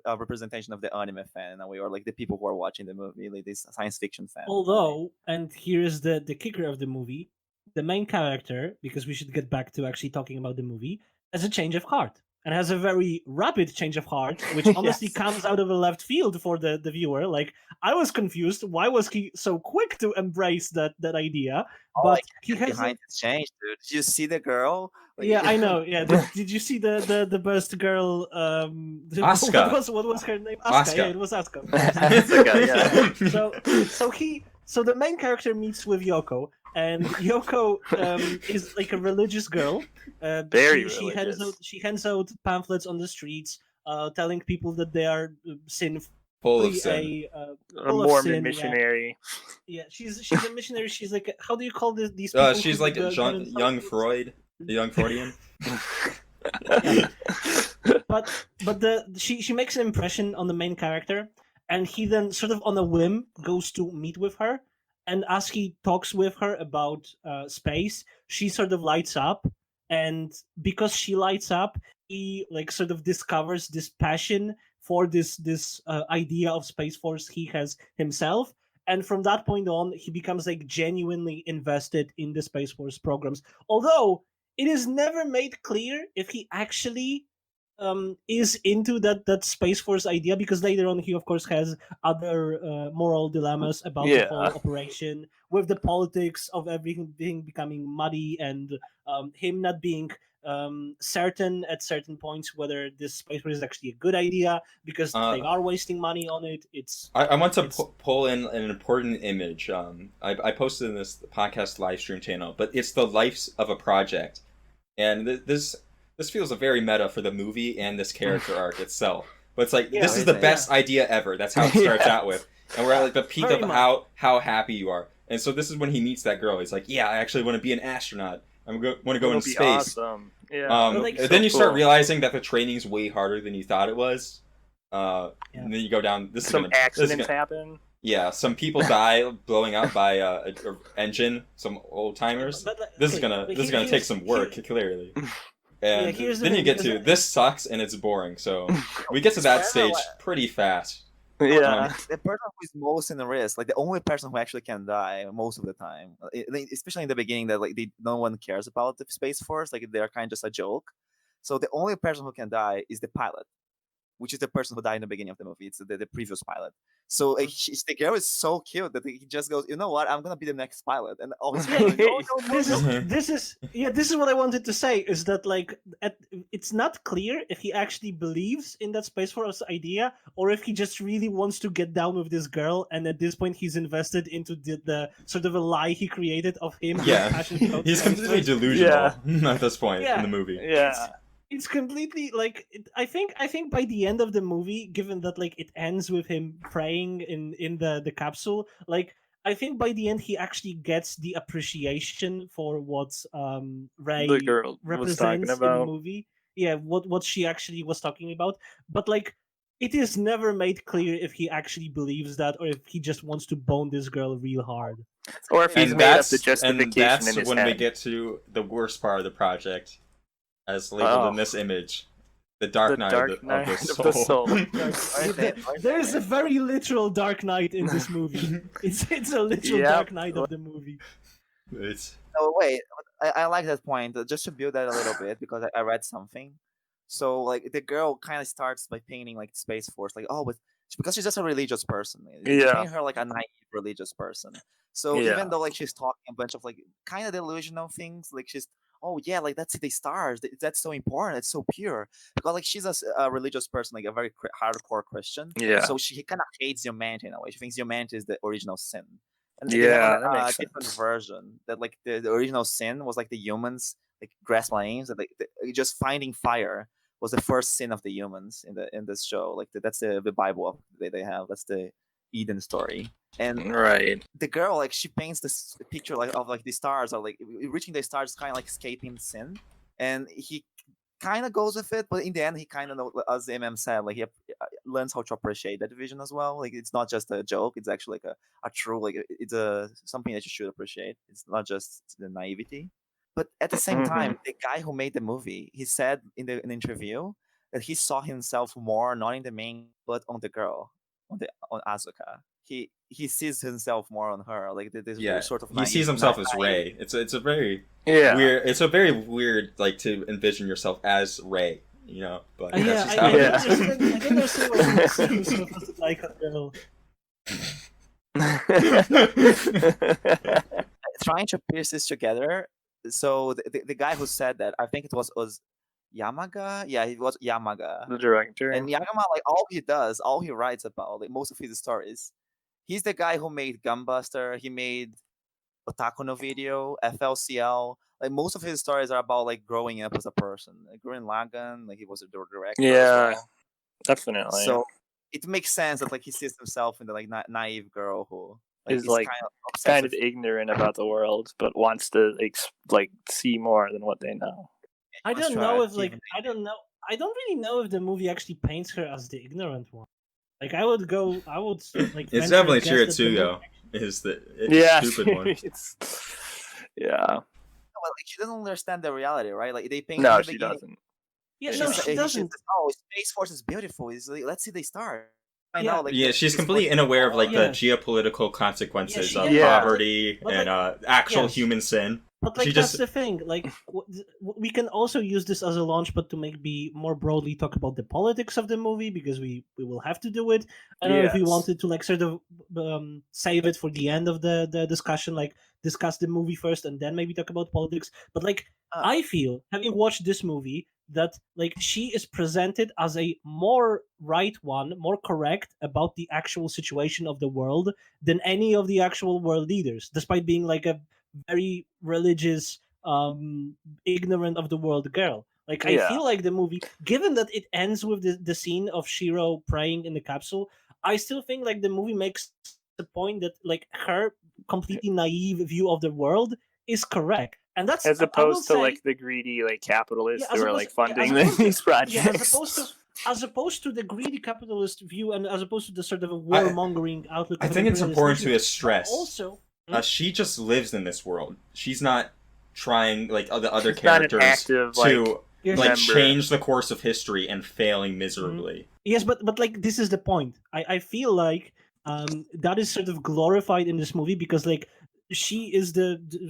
a representation of the anime fan in a way, or like the people who are watching the movie, like this science fiction fan. Although, and here's the kicker of the movie, the main character, because we should get back to actually talking about the movie, has a change of heart. And has a very rapid change of heart, which honestly Yes. comes out of a left field for the viewer. Like, I was confused. Why was he so quick to embrace that idea? Oh, But like, he has behind his change, dude. Did you see the girl? Like, yeah, I know. Yeah, did you see the best girl? Asuka. What was her name? Asuka. Yeah, it was Asuka. So the main character meets with Yoko, and Yoko is like a religious girl. Very she religious. hands out pamphlets on the streets, telling people that they are sinful. Full of sin. A full of Mormon sin, missionary. Yeah, she's a missionary. She's like, how do you call these people? She's who like go young inside? Freud, the young Freudian. but she makes an impression on the main character, and he then sort of on a whim goes to meet with her, and as he talks with her about space, she sort of lights up, and because she lights up, he like sort of discovers this passion for this idea of Space Force he has himself. And from that point on, he becomes like genuinely invested in the Space Force programs. Although it is never made clear if he actually is into that Space Force idea, because later on he of course has other moral dilemmas about the whole Yeah. operation, with the politics of everything becoming muddy, and him not being certain at certain points whether this Space Force is actually a good idea, because they are wasting money on it. I want to pull in an important image. I posted in this podcast live stream channel, but it's the life of a project, and this feels a very meta for the movie and this character arc itself. But it's like this is the best idea ever. That's how it starts out with, and we're at like the peak Very of much. how happy you are. And so this is when he meets that girl. He's like, "Yeah, I actually want to be an astronaut. I want to go It'll into be space." awesome. Yeah. Like, And so then you start cool. realizing that the training's way harder than you thought it was. And then you go down. Some accidents happen. Yeah, some people die blowing up by a engine. Some old timers. But, This is okay, gonna but this is gonna take some work, clearly. And here's the then you thing, get because to this sucks and it's boring. So we get to that stage pretty fast. Yeah. the person who is most in the risk, like the only person who actually can die most of the time, especially in the beginning, that like no one cares about the Space Force, like they're kind of just a joke. So the only person who can die is the pilot, which is the person who died in the beginning of the movie. It's the previous pilot. So the girl is so cute that he just goes, you know what? I'm gonna be the next pilot, and all his friends are like, no. This is what I wanted to say, is that like it's not clear if he actually believes in that Space Force idea, or if he just really wants to get down with this girl, and at this point he's invested into the sort of a lie he created of him. Yeah, he's completely delusional at this point in the movie. Yeah. It's completely like I think by the end of the movie, given that like it ends with him praying in the capsule, like I think by the end he actually gets the appreciation for what Ray The girl was represents talking in the about. movie. Yeah, what she actually was talking about. But like it is never made clear if he actually believes that, or if he just wants to bone this girl real hard. Or if he's And made up the that's justification in his when head. we get to the worst part of the project, as labeled in this image, the dark night, of the soul. There's a very literal Dark Knight in this movie. It's a literal Dark Knight of the movie. It's Oh wait, I like that point. Just to build that a little bit, because I read something. So like the girl kind of starts by painting like Space Force, like but because she's just a religious person. You paint her like a naive religious person. So even though like she's talking a bunch of like kind of delusional things, like she's like that's the stars. That's so important. It's so pure, because like she's a religious person, like a very hardcore Christian. Yeah. So she kind of hates humanity in a way. She thinks humanity is the original sin. And Yeah, they that have makes a different sense. version that like the original sin was like the humans like grass flames, and like just finding fire was the first sin of the humans in this show. Like that's the Bible they have. That's the Eden story. And Right. the girl, like she paints this picture like of like the stars are like reaching the stars, kind of like escaping sin. And kind of goes with it, but in the end, he kind of, as MM said, like he learns how to appreciate that division as well. Like it's not just a joke; it's actually like a true, like it's a something that you should appreciate. It's not just the naivety. But at the same time, the guy who made the movie, he said in the interview that he saw himself more not in the main, but on the girl, on Asuka. He sees himself more on her, like this sort of. He sees himself as Rey. It's a very Yeah. weird. It's a very weird, like, to envision yourself as Rey. You know, but Yeah, that's just I how it yeah. is. can understand why you see yourself as like a girl. Trying to piece this together. So the guy who said that, I think it was Yamaga. Yeah, it was Yamaga. The director. And Yagama, like all he writes about, like most of his stories, he's the guy who made Gunbuster. He made Otaku no Video, FLCL. Like most of his stories are about like growing up as a person. Like Gurren Lagann, like he was a director. Yeah, as well. definitely. So it makes sense that like he sees himself in the like naive girl who is is like obsessed kind of with- ignorant about the world, but wants to like see more than what they know. I wants don't to know if achieve I don't know. I don't really know if the movie actually paints her as the ignorant one. Like I would like. It's venture definitely a guess that the Chiritsugo. movie- Is the Yeah, stupid one? yeah. Well, like, she doesn't understand the reality, right? Like they paint. No, in the she beginning, doesn't. Yeah, She no, doesn't. she doesn't. says, "Oh, Space Force is beautiful." He's like, "Let's see the star." I Yeah. know, like Yeah, the she's Space completely Force- unaware of like Yes. the geopolitical consequences she of is, but, poverty but, and like, actual yes. human sin. But like She that's just- the thing. Like we can also use this as a launchpad to maybe more broadly talk about the politics of the movie because we will have to do it. I don't know if we Yes. wanted to like sort of save it for the end of the discussion, like discuss the movie first and then maybe talk about politics. But like I feel having watched this movie that like she is presented as a more right one, more correct about the actual situation of the world than any of the actual world leaders, despite being like a very religious, ignorant of the world girl. Like I Yeah. feel like the movie, given that it ends with the scene of Shiro praying in the capsule, I still think like the movie makes the point that like her completely naive view of the world is correct, and that's As I will opposed to say- like the greedy like capitalists Yeah, as who are opposed- like yeah, funding as opposed to- these projects. yeah, as opposed to the greedy capitalist view, and as opposed to the sort of a warmongering outlook. I of think it's imperialist important to nations. stress. Also, She just lives in this world. She's not trying like the other She's not an characters active, to Yes, like member. change the course of history and failing miserably. yes, but like this is the point. I feel like that is sort of glorified in this movie because like she is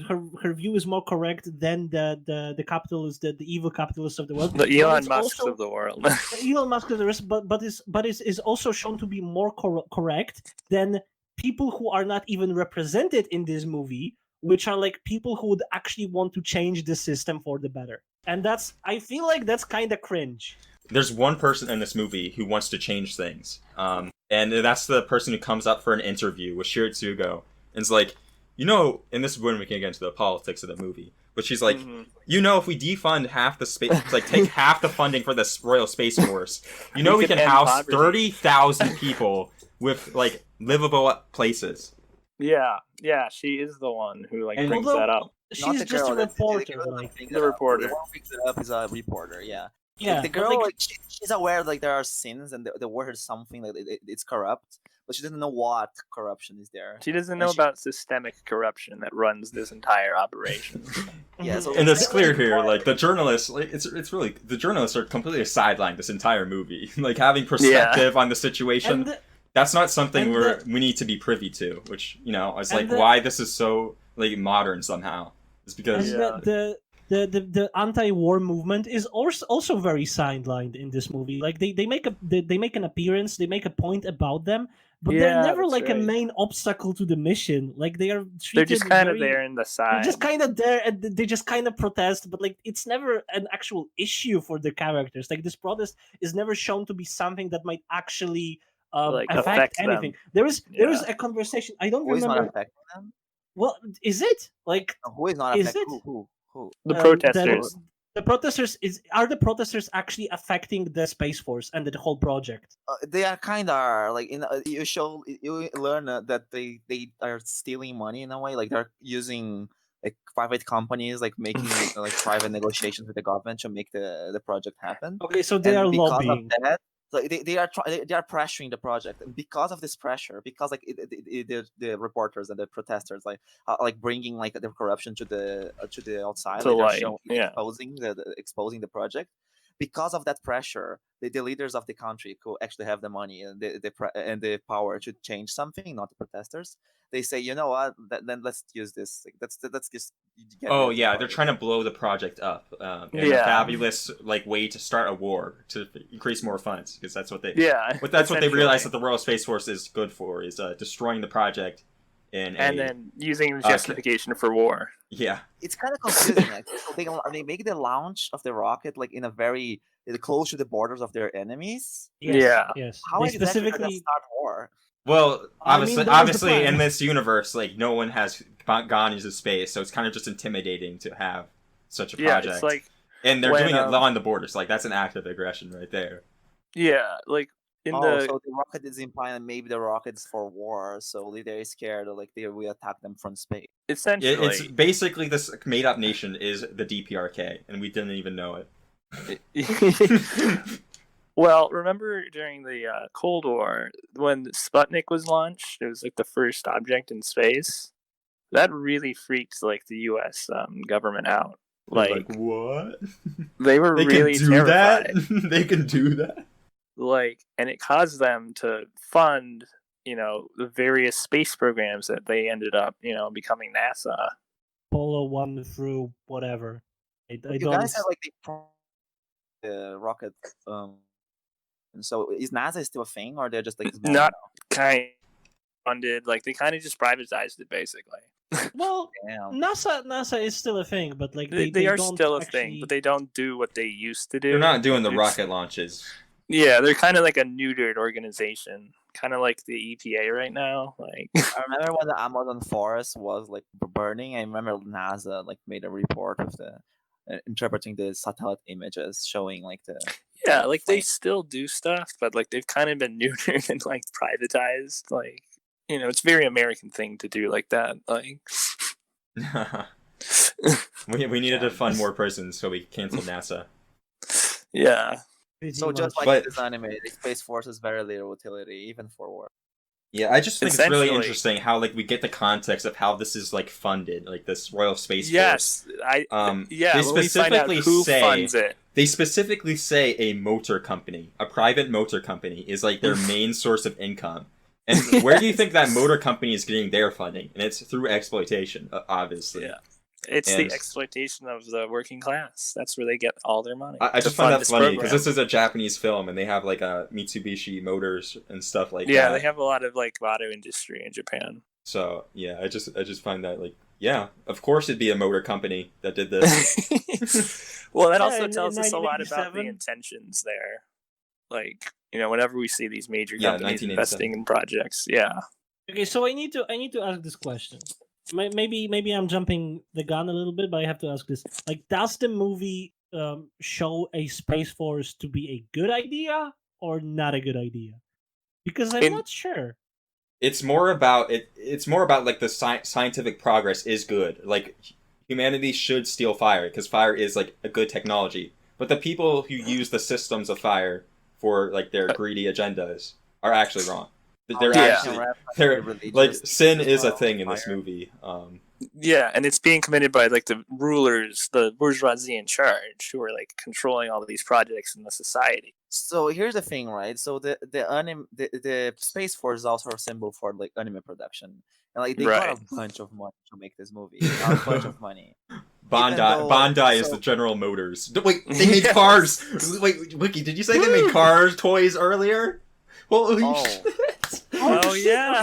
her view is more correct than the capitalist, the evil capitalists of the world. The But Elon it's Musks also- of the world. the Elon Musk of the rest, but is also shown to be more correct than people who are not even represented in this movie, which are like people who would actually want to change the system for the better. And I feel like that's kind of cringe. There's one person in this movie who wants to change things, and that's the person who comes up for an interview with Shiritsugo and is like, you know, and this is when we can get into the politics of the movie. But she's like, you know, if we defund half the space, like take half the funding for this Royal Space Force, you know, we can end house poverty. 30,000 people with like livable places. Yeah, she is the one who like And- brings Although- that up. Not She's the just girl, a the reporter. girl that Like, brings The it up. reporter. The one who brings it up is a reporter. Yeah. yeah, The but, girl, like, like, she's aware like there are sins and the world is something like it's corrupt, but she doesn't know what corruption is there. She doesn't And know she- about systemic corruption that runs this entire operation. Yeah, so And it's like, clear here, like the journalists, like it's really the journalists are completely sidelined this entire movie. Like having perspective on the situation. and That's not something and we need to be privy to, which, you know, is and like the- why this is so like modern somehow. It's because And the anti-war movement is also very sidelined in this movie. Like they make an appearance, they make a point about them, but they're Yeah, never that's like a right. main obstacle to the mission. Like they are treated They're just kind of very- there in the They're side. just kind of there, and they just kind of protest, but like it's never an actual issue for the characters. Like this protest is never shown to be something that might actually Like, affect affect them. anything. There is Yeah. a conversation. I don't who is not remember. affecting them? Well, is it like No, who is not Is affecting? it? Who? The um, protesters. the protesters are the protesters actually affecting the Space Force and the whole project? They are kind of like you learn that they are stealing money in a way, like they're using like private companies like making like private negotiations with the government to make the project happen. Okay, so they And are because lobbying. of that, like they are pressuring the project, and because of this pressure, because like the reporters and the protesters like bringing like the corruption to the outside, To like they're light, showing yeah. exposing the project. Because of that pressure, the leaders of the country who actually have the money and and the power to change something, not the protesters, they say, you know what, then let's use this. Like, let's just get rid Oh of the yeah, they're project. trying to blow the project up, in a Yeah. fabulous like way to start a war to increase more funds, because that's what they Yeah, that's what they realize that essentially. the Royal Space Force is good for, is destroying the project And then using the justification for war. yeah. It's kind of confusing actually. So they make the launch of the rocket like in a very close to the borders of their enemies. Yes, Yeah. yes. How They exactly does that specifically. start war? Well, I mean, that was the obviously, plan. in this universe, like no one has gone into space, so it's kind of just intimidating to have such a Yeah, project. it's like and they're when, doing it on the borders. Like that's an act of aggression right there. yeah, like in the So the rocket is implying that maybe the rocket's for war, so they're scared like they will attack them from space. essentially It's basically this made-up nation is the DPRK, and we didn't even know it. Well, remember during the Cold War when Sputnik was launched? It was like the first object in space. That really freaked like the U.S. Government out. Like what? They were They really can do terrified. that? They can do that? Like, and it caused them to fund, the various space programs that they ended up, becoming NASA. Apollo 1 through whatever. I You don't. guys have like the rocket. And so is NASA still a thing, or they're just like smaller Not now? kind funded, like they kind of just privatized it basically. Well, Damn. NASA is still a thing, but like They are don't still a actually... thing, but they don't do what they used to do. They're not doing the It's- rocket launches. Yeah, they're kind of like a neutered organization, kind of like the EPA right now. Like, I remember when the Amazon forest was like burning. I remember NASA like made a report of the interpreting the satellite images showing like the yeah, like they flame. still do stuff, but like they've kind of been neutered and like privatized. Like, it's a very American thing to do like that. Like, we needed to fund more prisons, so we canceled NASA. yeah. pretty So just much. like But- this anime, the Space Force is very little utility, even for war. Yeah, I just think it's really Essentially- interesting how like we get the context of how this is like funded, like this Royal Space Force. Yes, yeah. They When we find out specifically who say funds it. they specifically say a motor company, a private motor company, is like their main source of income. And where do you think that motor company is getting their funding? And it's through exploitation, obviously. Yeah. It's And- the exploitation of the working class. That's where they get all their money. I to just find fund that this funny program. because this is a Japanese film, and they have like a Mitsubishi Motors and stuff like Yeah, that. they have a lot of like auto industry in Japan. So yeah, I just find that like yeah, of course it'd be a motor company that did this. Well, that Yeah, also in tells us a lot about the 1987. intentions there. Like, whenever we see these major Yeah, companies 1987. investing in projects, yeah. Okay, so I need to ask this question. Maybe I'm jumping the gun a little bit, but I have to ask this. Like, does the movie show a space force to be a good idea or not a good idea? Because I'm not sure. It's more about It's more about like the scientific progress is good. Like humanity should steal fire because fire is like a good technology. But the people who use the systems of fire for like their greedy agendas are actually wrong. They're Yeah. actually they're like sin is a thing in this movie. Yeah, and it's being committed by like the rulers, the bourgeoisie in charge, who are like controlling all of these projects in the society. So here's the thing, right? So the Space Force is also a symbol for like anime production, and like they got Right. a bunch of money to make this movie. A bunch of money. Bondi is so- the General Motors. Wait, they made cars. Wait, Wiki, did you say they made cars toys earlier? Holy Oh. shit! Oh yeah,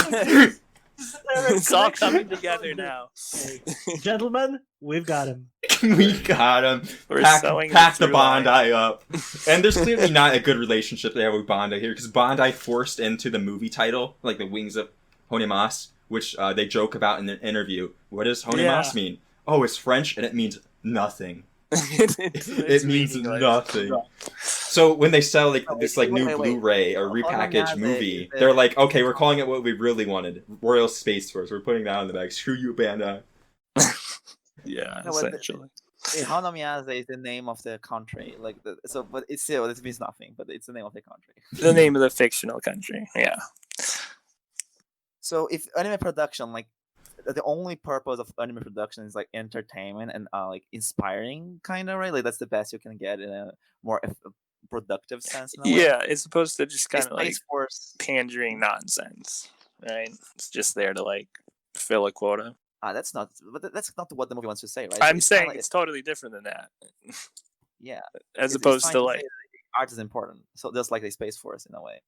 it's all coming together now. Hey, gentlemen, we've got him. We got him. We're Pack sewing the through line. Bondi up. And there's clearly not a good relationship they have with Bondi here, because Bondi forced into the movie title, like the wings of Honimas, which they joke about in an interview. What does Honimas Yeah. mean? Oh, it's French, and it means nothing. It means nothing. So when they sell like this like new Blu-ray or repackaged movie, they're like, okay, we're calling it what we really wanted, Royal Space Force. We're putting that on the bag. Screw you, Bandai. Yeah, No, but essentially. Hanamiase is the name of the country. But it's still this means nothing. But it's the name of the country. The name of the fictional country. Yeah. So if anime production, like the only purpose of anime production is like entertainment and like inspiring, kind of, right? Like that's the best you can get in a more productive sense in a way. Yeah, it's supposed to just kind of like Space Force. pandering nonsense, right? It's just there to like fill a quota. That's not. But that's not what the movie wants to say, right? I'm it's saying kinda it's totally different than that, yeah. as It's opposed trying to say like that art is important. So just like the Space Force in a way.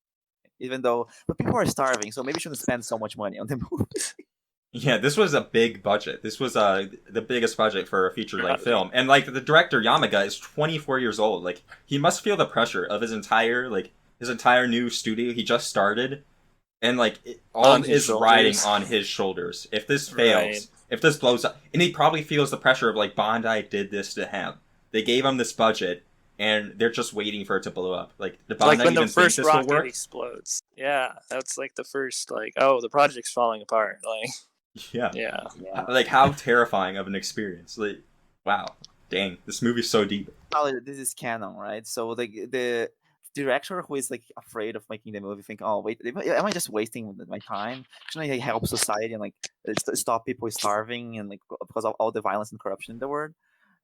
Even though, but people are starving, so maybe you shouldn't spend so much money on the movie. Yeah, this was a big budget. This was the biggest budget for a feature-length film, and like the director Yamaga is 24 years old. Like he must feel the pressure of his entire new studio he just started, and like all is riding on his shoulders. If this fails, Right. if this blows up, and he probably feels the pressure of like Bandai did this to him. They gave him this budget, and they're just waiting for it to blow up. Like the Bandai like when even the think first this will rocket work. explodes. Yeah, that's like the first like, oh, the project's falling apart. Like, Yeah. yeah. Yeah. Like how terrifying of an experience. Like wow. Dang, this movie's so deep. This is canon, right? So the director who is like afraid of making the movie think, oh wait, am I just wasting my time? Shouldn't I help society and like stop people starving and like because of all the violence and corruption in the world?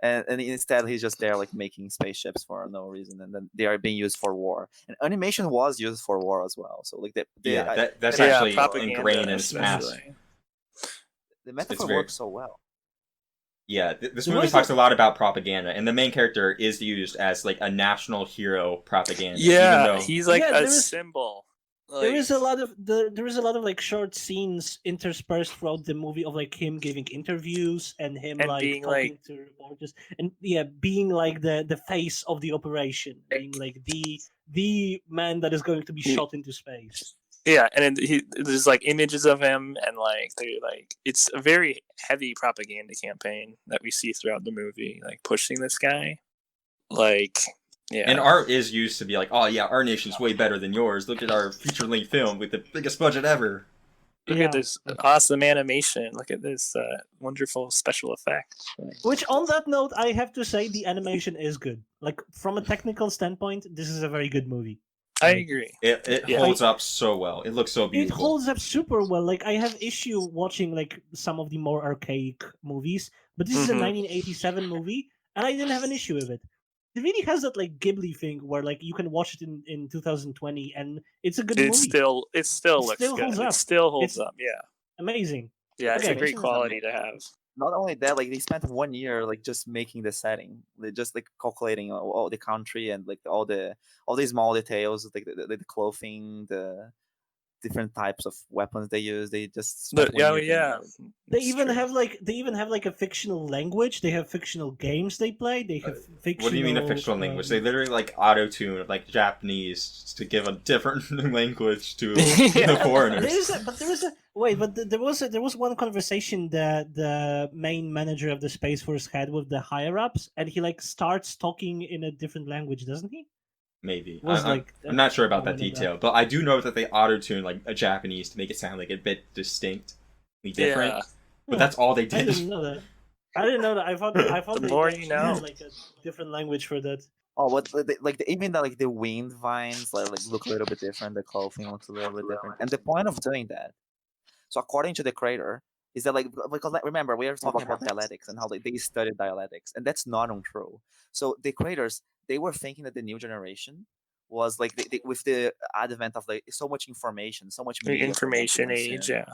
And instead he's just there like making spaceships for no reason, and then they are being used for war. And animation was used for war as well. So like that's Yeah, actually propaganda, ingrained in his past. especially. the metaphor very- works so well. Yeah, this There movie was talks a lot about propaganda, and the main character is used as like a national hero propaganda. even Yeah, though he's like Yeah, a there is- symbol. There Like, is a lot of like short scenes interspersed throughout the movie of like him giving interviews and him And like being, talking like- to reporters and being like the face of the operation, being like the man that is going to be He- shot into space. yeah, and there's like images of him, and like they like it's a very heavy propaganda campaign that we see throughout the movie, like pushing this guy. Like, yeah, and art is used to be like, oh yeah, our nation's way better than yours. Look at our feature-length film with the biggest budget ever. look at this awesome animation. Look at this wonderful special effects. Like, Which, on that note, I have to say the animation is good. Like from a technical standpoint, this is a very good movie. I agree. It Yeah. holds up so well. It looks so It beautiful. holds up super well. Like I have issue watching like some of the more archaic movies, but this is a Mhm. 1987 movie, and I didn't have an issue with it. It really has that like Ghibli thing where like you can watch it in 2020 and it's a good It movie. still looks still good. holds It up. still holds It's- up. Yeah, Amazing. yeah. It's Okay. a great Animation is quality to have. Not only that, like they spent 1 year like just making the setting. They just like calculating all the country and like all the small details, like the clothing, the different types of weapons they use. They just spent 1 Oh year doing yeah. that. They It's even true. have like a fictional language. They have fictional games they play. They have fictional. What do you mean a fictional language? They literally like auto-tune like Japanese to give a different language to Yeah. the foreigners. There was one conversation that the main manager of the Space Force had with the higher ups, and he like starts talking in a different language, doesn't he? Maybe. Was I'm like I'm not sure about that one of the- detail, but I do know that they auto-tune like a Japanese to make it sound like a bit distinctly different. Yeah. But that's all they I did. didn't know that. I didn't know that. I thought The they more actually you know. had, like a different language for that. Oh, what even like the wind vines like look a little bit different. The clothing looks a little bit different. And the point of doing that, so according to the creator, is that like because like, remember we are talking about dialectics and how they studied dialectics, and that's not untrue. So the creators, they were thinking that the new generation was like with the advent of like so much information, so much The media for them to information consume, age. Yeah.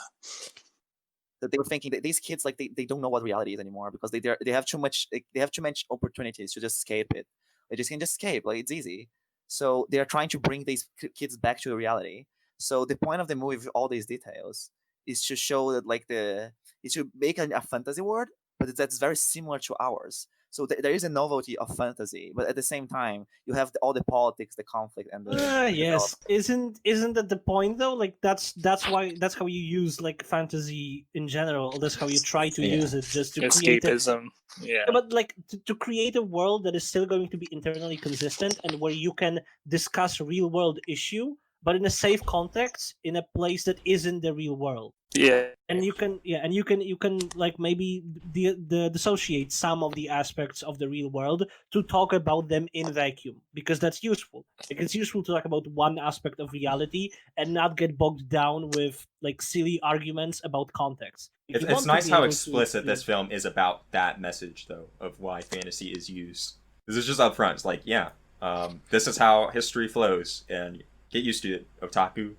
that they were thinking that these kids like they don't know what reality is anymore because they have too much they have too much opportunities to just escape it. They just can just escape, like it's easy. So they are trying to bring these kids back to reality. So the point of the movie with all these details is to show that like it's to make a fantasy world, but that's very similar to ours. So there is a novelty of fantasy, but at the same time you have all the politics, the conflict, and the Yes. Isn't that the point though? Like that's how you use like fantasy in general. That's how you try to Yeah. use it, just to create a, Escapism. Yeah. but like to create a world that is still going to be internally consistent and where you can discuss real world issue, but in a safe context, in a place that isn't the real world. Yeah. And you can like maybe dissociate some of the aspects of the real world to talk about them in vacuum, because that's useful. Like, it's useful to talk about one aspect of reality and not get bogged down with like silly arguments about context. If you It's want to nice be how able explicit to, this film is about that message, though, of why fantasy is used. This is just upfront. It's like, yeah, this is how history flows, and get used to it, otaku.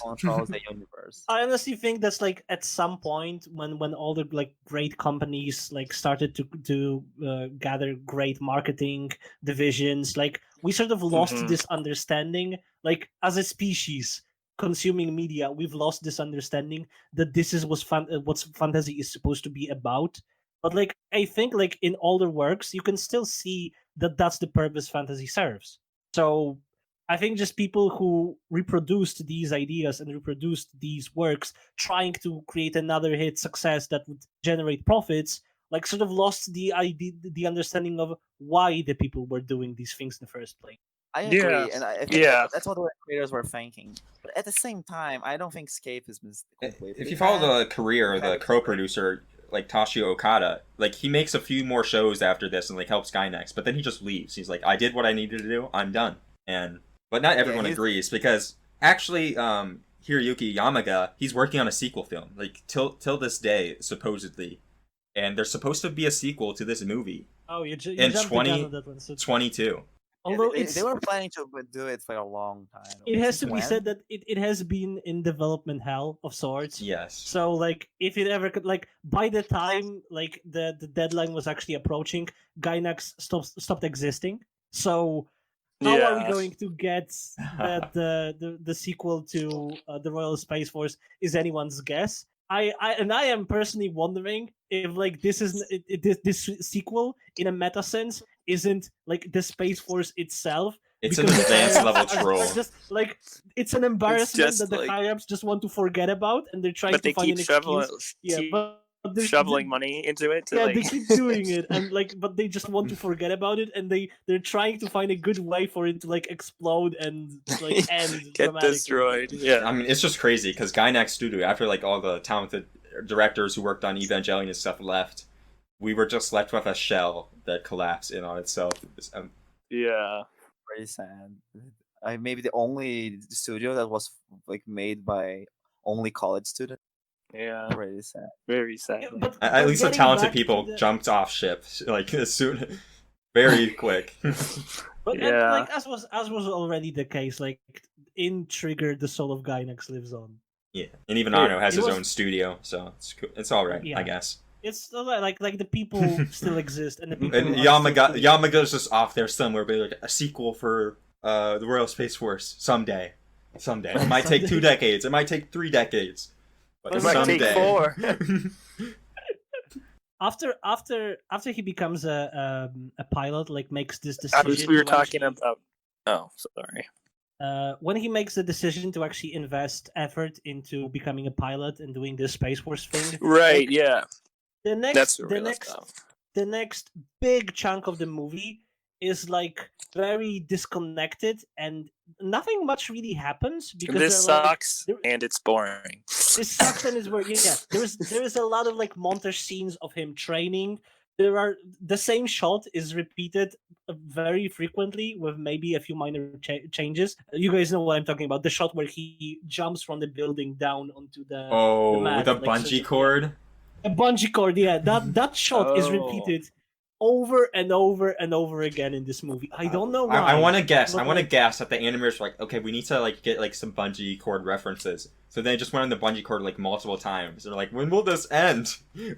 Controls the universe. I honestly think that's like at some point when all the like great companies like started to gather great marketing divisions, like we sort of lost this understanding, like as a species consuming media, we've lost this understanding that this is what fantasy is supposed to be about. But like I think like in older works, you can still see that that's the purpose fantasy serves. So I think just people who reproduced these ideas and reproduced these works, trying to create another hit success that would generate profits, like sort of lost the idea, the understanding of why the people were doing these things in the first place. I agree, Yeah. and I think Yeah. that's what the creators were thinking. But at the same time, I don't think escapism is complete. If you follow the career of the co-producer, like Toshio Okada, like he makes a few more shows after this and like helps Gainax, but then he just leaves. He's like, I did what I needed to do. I'm done. But not everyone agrees, because actually, Hiroyuki Yamaga, he's working on a sequel film, like till this day, supposedly, and there's supposed to be a sequel to this movie. Oh, you in jumped the gun on that one. So 2022. although they were planning to do it for a long time. it has to be When? said that it has been in development hell of sorts. Yes. So like if it ever could, like by the time like the deadline was actually approaching, Gainax stopped existing. So how are we going to get that the sequel to the Royal Space Force is anyone's guess. I am personally wondering if like this is this sequel in a meta sense isn't like the Space Force itself. It's an because the advanced higher-ups level are troll. just like it's an embarrassment just that the like- higher ups just want to forget about, and they're trying But to they find keep an shoveling, excuse. Yeah, but they're shoveling money into it. To yeah, like... they keep doing it, and like, but they just want to forget about it, and they're trying to find a good way for it to like explode and like end get dramatically. destroyed. Yeah. I mean, it's just crazy because Gainax Studio, after like all the talented directors who worked on Evangelion and stuff left, we were just left with a shell that collapsed in on itself. Yeah. Very sad. Maybe the only studio that was like made by only college students. Yeah. Pretty sad. Very sad. Yeah, but At least the getting talented back to people the- jumped off ship like as soon, very quick. But Yeah. like as was already the case, like in Trigger, the soul of Gainax lives on. Yeah, and even Arno has it his was- own studio, so it's cool. It's all right, Yeah. I guess. It's still like the people still exist, and the people. And are still doing it. Yamaga's just off there somewhere, but like a sequel for the Royal Space Force someday. It might take 2 decades. It might take 3 decades. But It might someday. take 4. After he becomes a pilot, like makes this I decision. was, we were to talking actually- about. Oh, sorry. when he makes the decision to actually invest effort into becoming a pilot and doing this Space Force thing. Right. like, Yeah. The That's where the we left next off. the next big chunk of the movie is like very disconnected and nothing much really happens because This they're, like, sucks there- and it's boring. this sucks and is where there is a lot of like montage scenes of him training. The same shot is repeated very frequently with maybe a few minor changes. You guys know what I'm talking about. The shot where he jumps from the building down onto the Oh, mat, with a like, bungee so- cord? a bungee cord. Yeah, that shot is Oh. repeated over and over and over again in this movie. I don't know why. I want to guess. but, I want to like- guess that the animators were like, okay, we need to like get like some bungee cord references. So they just went on the bungee cord like multiple times. They're like, when will this end?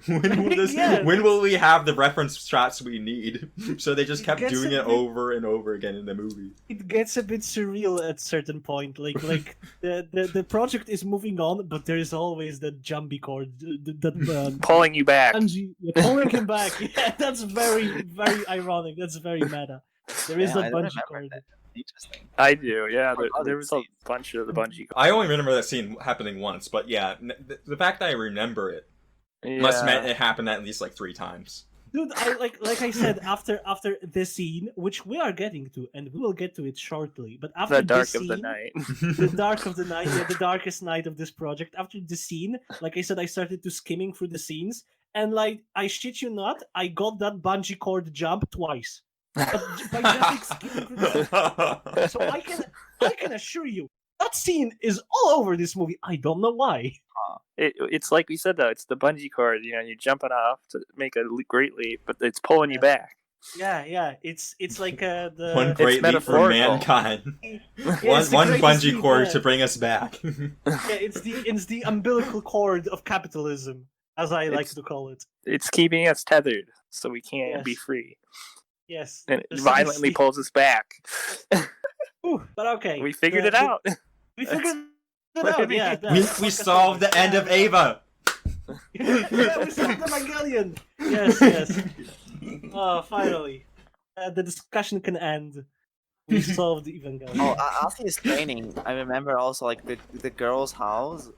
When will this? Yeah. When will we have the reference shots we need? So they just kept Gets doing a it bit- over and over again in the movie. It gets a bit surreal at certain point. Like the project is moving on, but there is always that jumpy cord that Pulling you back. bungee pulling him back. Yeah, that's very ironic. That's very meta. There is Yeah, I that don't bungee remember cord. that. Interesting. I do. Yeah. Or other There was a scenes. bunch of the bungee. I only remember that scene happening once, but yeah, the fact that I remember it must Yeah. meant it happened at least like 3 times. Dude, I like I said, after this scene, which we are getting to, and we will get to it shortly. But after The this dark of the scene, night. the dark of the night, yeah, the darkest night of this project. After the scene, like I said, I started to skimming through the scenes, and like I shit you not, I got that bungee cord jump twice, but by just like skipping through the scenes. So I can assure you that scene is all over this movie. I don't know why. It's like we said though. It's the bungee cord. You know, you're jumping off to make a great leap, but it's pulling you back. Yeah. It's like the One great leap for metaphorical. mankind. Yeah, one it's the one greatest bungee leap, cord yeah. to bring us back. Yeah, it's the umbilical cord of capitalism, as I like It's- to call it. It's keeping us tethered, so we can't be Yes. free, Yes, and it the violently pulls us back. Ooh, but okay, We figured it out. We figured it What do out. you Yeah, mean? that- we fuck us solved over. the end Yeah, of Ava. Yeah, we solved Evangelion. Yes. Oh, finally, the discussion can end. We solved Evangelion. Oh, after his training, I remember also like the girl's house.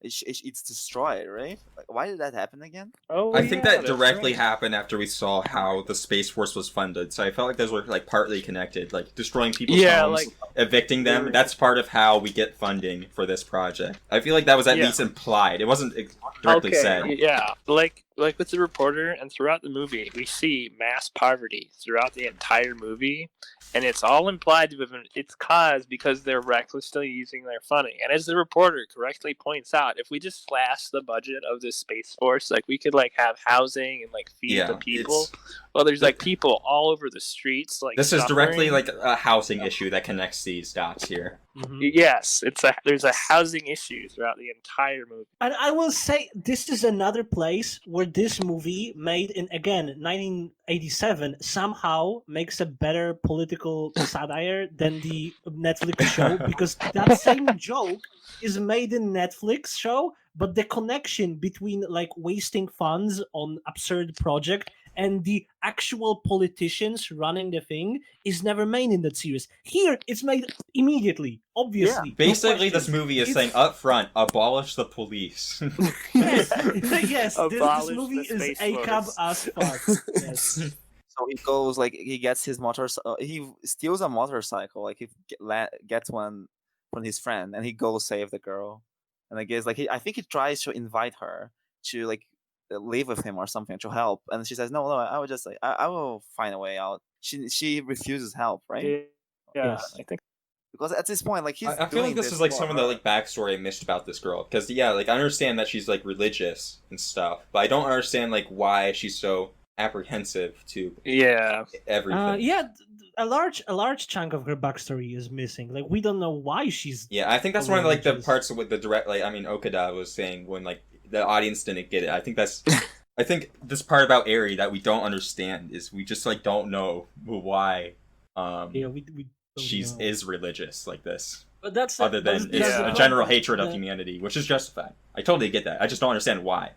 It's destroyed, right? Like, why did that happen again? Oh, I think that that's directly right. happened after we saw how the Space Force was funded. So I felt like those were like partly connected, like destroying people's Yeah, homes, like evicting them. they're- That's part of how we get funding for this project. I feel like that was at Yeah. least implied. It wasn't directly said. Yeah, like with the reporter, and throughout the movie, we see mass poverty throughout the entire movie, and it's all implied to have been it's caused because they're recklessly using their funding. And as the reporter correctly points out, if we just slash the budget of this space force, like we could like have housing and like feed Yeah, the people. it's- Well, there's like people all over the streets, like This is directly suffering. like a housing issue that connects these dots here. Mhm. Yes, there's a housing issue throughout the entire movie. And I will say this is another place where this movie, made in again 1987, somehow makes a better political satire than the Netflix show, because that same joke is made in Netflix show, but the connection between like wasting funds on absurd project and the actual politicians running the thing is never made in that series. Here, it's made immediately, obviously. no Basically, this question. movie is It's- saying up front, abolish the police. Yes, yes. This Abolish movie the is Space ACAB Force. as fuck. Yes. So he goes like he gets his he steals a motorcycle, like he gets one from his friend, and he goes save the girl. And I guess like I think he tries to invite her to like live with him or something to help, and she says no, I will just like I will find a way out. She refuses help, right? Yeah, Yes. I think. Because at this point, like he's I feel like doing this is like for some of the her. like backstory I missed about this girl. Because yeah, like I understand that she's like religious and stuff, but I don't understand like why she's so apprehensive to Yeah, everything. Yeah, a large chunk of her backstory is missing. Like we don't know why she's. Yeah, I think that's one of like the Religious. parts with the direct like I mean Okada was saying when like the audience didn't get it. I think that's I think this part about Eri that we don't understand is we just like don't know why Yeah, we don't she's know. is religious like this. But that's Other than that's it's yeah. a general hatred of humanity, which is justified. I totally get that. I just don't understand why.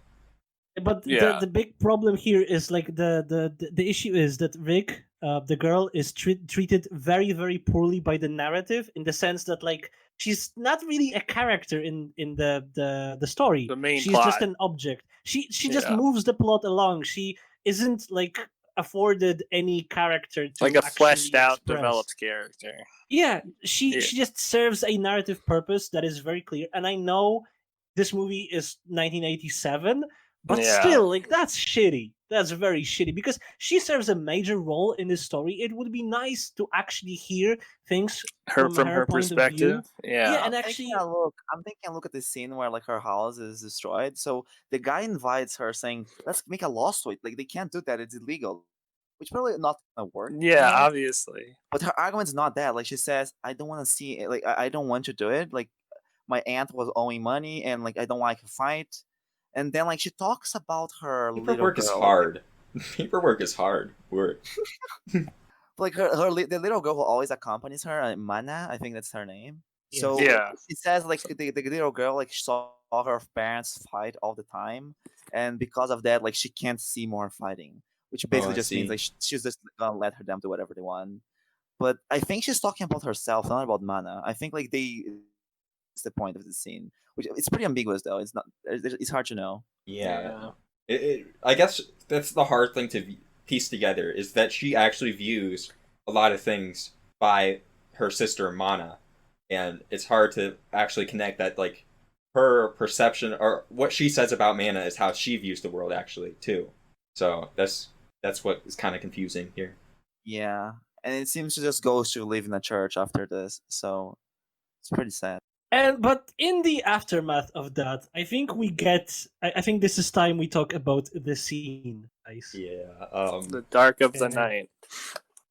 But Yeah. the big problem here is like the issue is that Rick, the girl, is treated very poorly by the narrative, in the sense that like she's not really a character in the story. The main she's plot. just an object. She just Yeah. moves the plot along. She isn't like afforded any character to like a actually fleshed out, express. developed character. Yeah, she Yeah. just serves a narrative purpose that is very clear. And I know this movie is 1987, but Yeah. still, like that's shitty. That's very shitty because she serves a major role in this story. It would be nice to actually hear things From her point perspective. of view. Yeah. and I'm actually, taking a look at the scene where like her house is destroyed. So the guy invites her, saying, "Let's make a lawsuit. Like they can't do that; it's illegal." Which probably not gonna work. Yeah, you know? obviously. But her argument's not that. Like she says, "I don't want to see it. Like I don't want to do it. Like my aunt was owing money, and like I don't like to fight." And then like she talks about her little Paperwork girl. is hard. Paperwork is hard work. Like the little girl who always accompanies her, Mana, I think that's her name. Yes. So Yeah. she says like the little girl like saw her parents fight all the time, and because of that, like she can't see more fighting, which basically I just means see. like she's just gonna let them do whatever they want. But I think she's talking about herself, not about Mana. I think like it's the point of the scene, which it's pretty ambiguous though. It's not. It's hard to know. Yeah. I guess that's the hard thing to piece together, is that she actually views a lot of things by her sister Mana, and it's hard to actually connect that, like, her perception or what she says about Mana is how she views the world actually too. So that's what is kind of confusing here. Yeah, and it seems to just go to live in a church after this, so it's pretty sad. But in the aftermath of that, I think we get. I think this is time we talk about the scene, guys. Yeah. The dark of the and- night.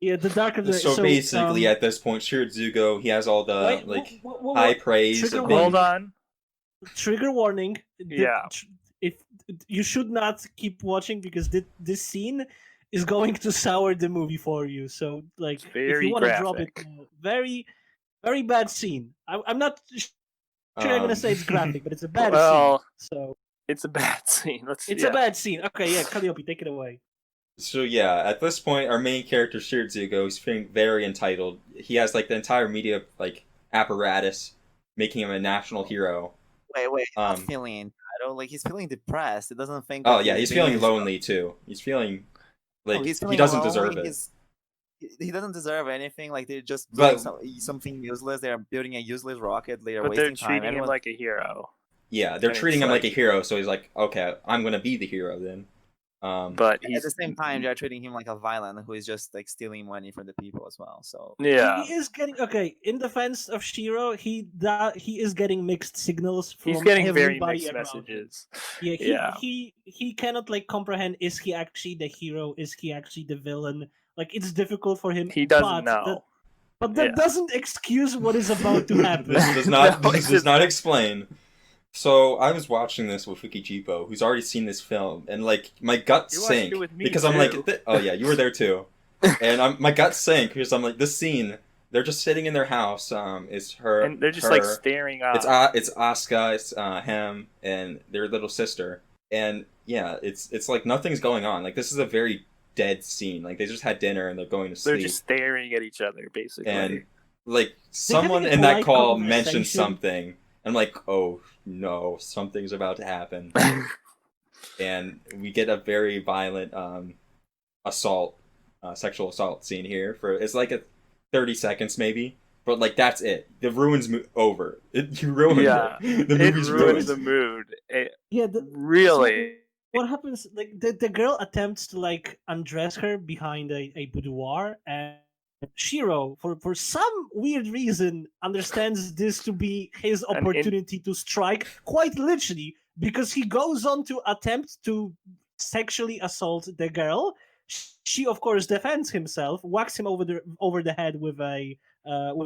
Yeah, the dark of the. So basically, at this point, Shirodzugo, he has all the high praise. Trigger of warning. Hold on. Trigger warning. Yeah. If you should not keep watching because this scene is going to sour the movie for you. So like, if very you want to drop it, graphic. very, very bad scene. I'm not sure I'm gonna say it's graphic, but it's a bad Well, scene. So it's a bad scene. it's a bad scene. Okay, yeah, Calliope, take it away. So yeah, at this point, our main character Shirodzugo is feeling very entitled. He has like the entire media like apparatus making him a national hero. Wait, not Um, feeling entitled. Like he's feeling depressed. He doesn't think. Oh that yeah, he's being feeling his- lonely too. He's feeling like No, he's he feeling doesn't lonely, deserve it. He doesn't deserve anything. Like they're just But- doing something useless. They are building a useless rocket. They are But they're wasting time. treating him Everyone- like a hero. Yeah, they're And treating it's him like a like- hero, so he's like, okay, I'm gonna be the hero then. But at he's the same time, they're treating him like a villain who is just like stealing money from the people as well. So yeah. He is getting in defense of Shiro. He is getting mixed signals from He's getting very everybody mixed around him. messages. Yeah, he cannot like comprehend. Is he actually the hero? Is he actually the villain? Like it's difficult for him. He doesn't know. But that Yeah. doesn't excuse what is about to happen. This does not No, this it does not doesn't. explain. So I was watching this with Fukijipo, who's already seen this film, and like my gut You watched sank it with me, because I'm too. like, oh yeah, you were there too, and my gut sank because I'm like, this scene, they're just sitting in their house. It's her, And they're just her, like staring up. it's Asuka, it's him, and their little sister, and yeah, it's like nothing's going on. Like this is a very dead scene. Like they just had dinner and they're going to They're sleep, just staring at each other, basically. and like having someone a in that polite call mentioned conversation. something. I'm like, oh no, something's about to happen, and we get a very violent assault, sexual assault scene here. For it's like a 30 seconds maybe, but like that's it. The ruins over. You ruined Yeah, it. The it movie's ruins ruined. the mood. Yeah, Really. what happens? Like the girl attempts to like undress her behind a boudoir, and Shiro, for some weird reason, understands this to be his An in- opportunity to strike, quite literally, because he goes on to attempt to sexually assault the girl. She, of course, defends himself, whacks him over the head with a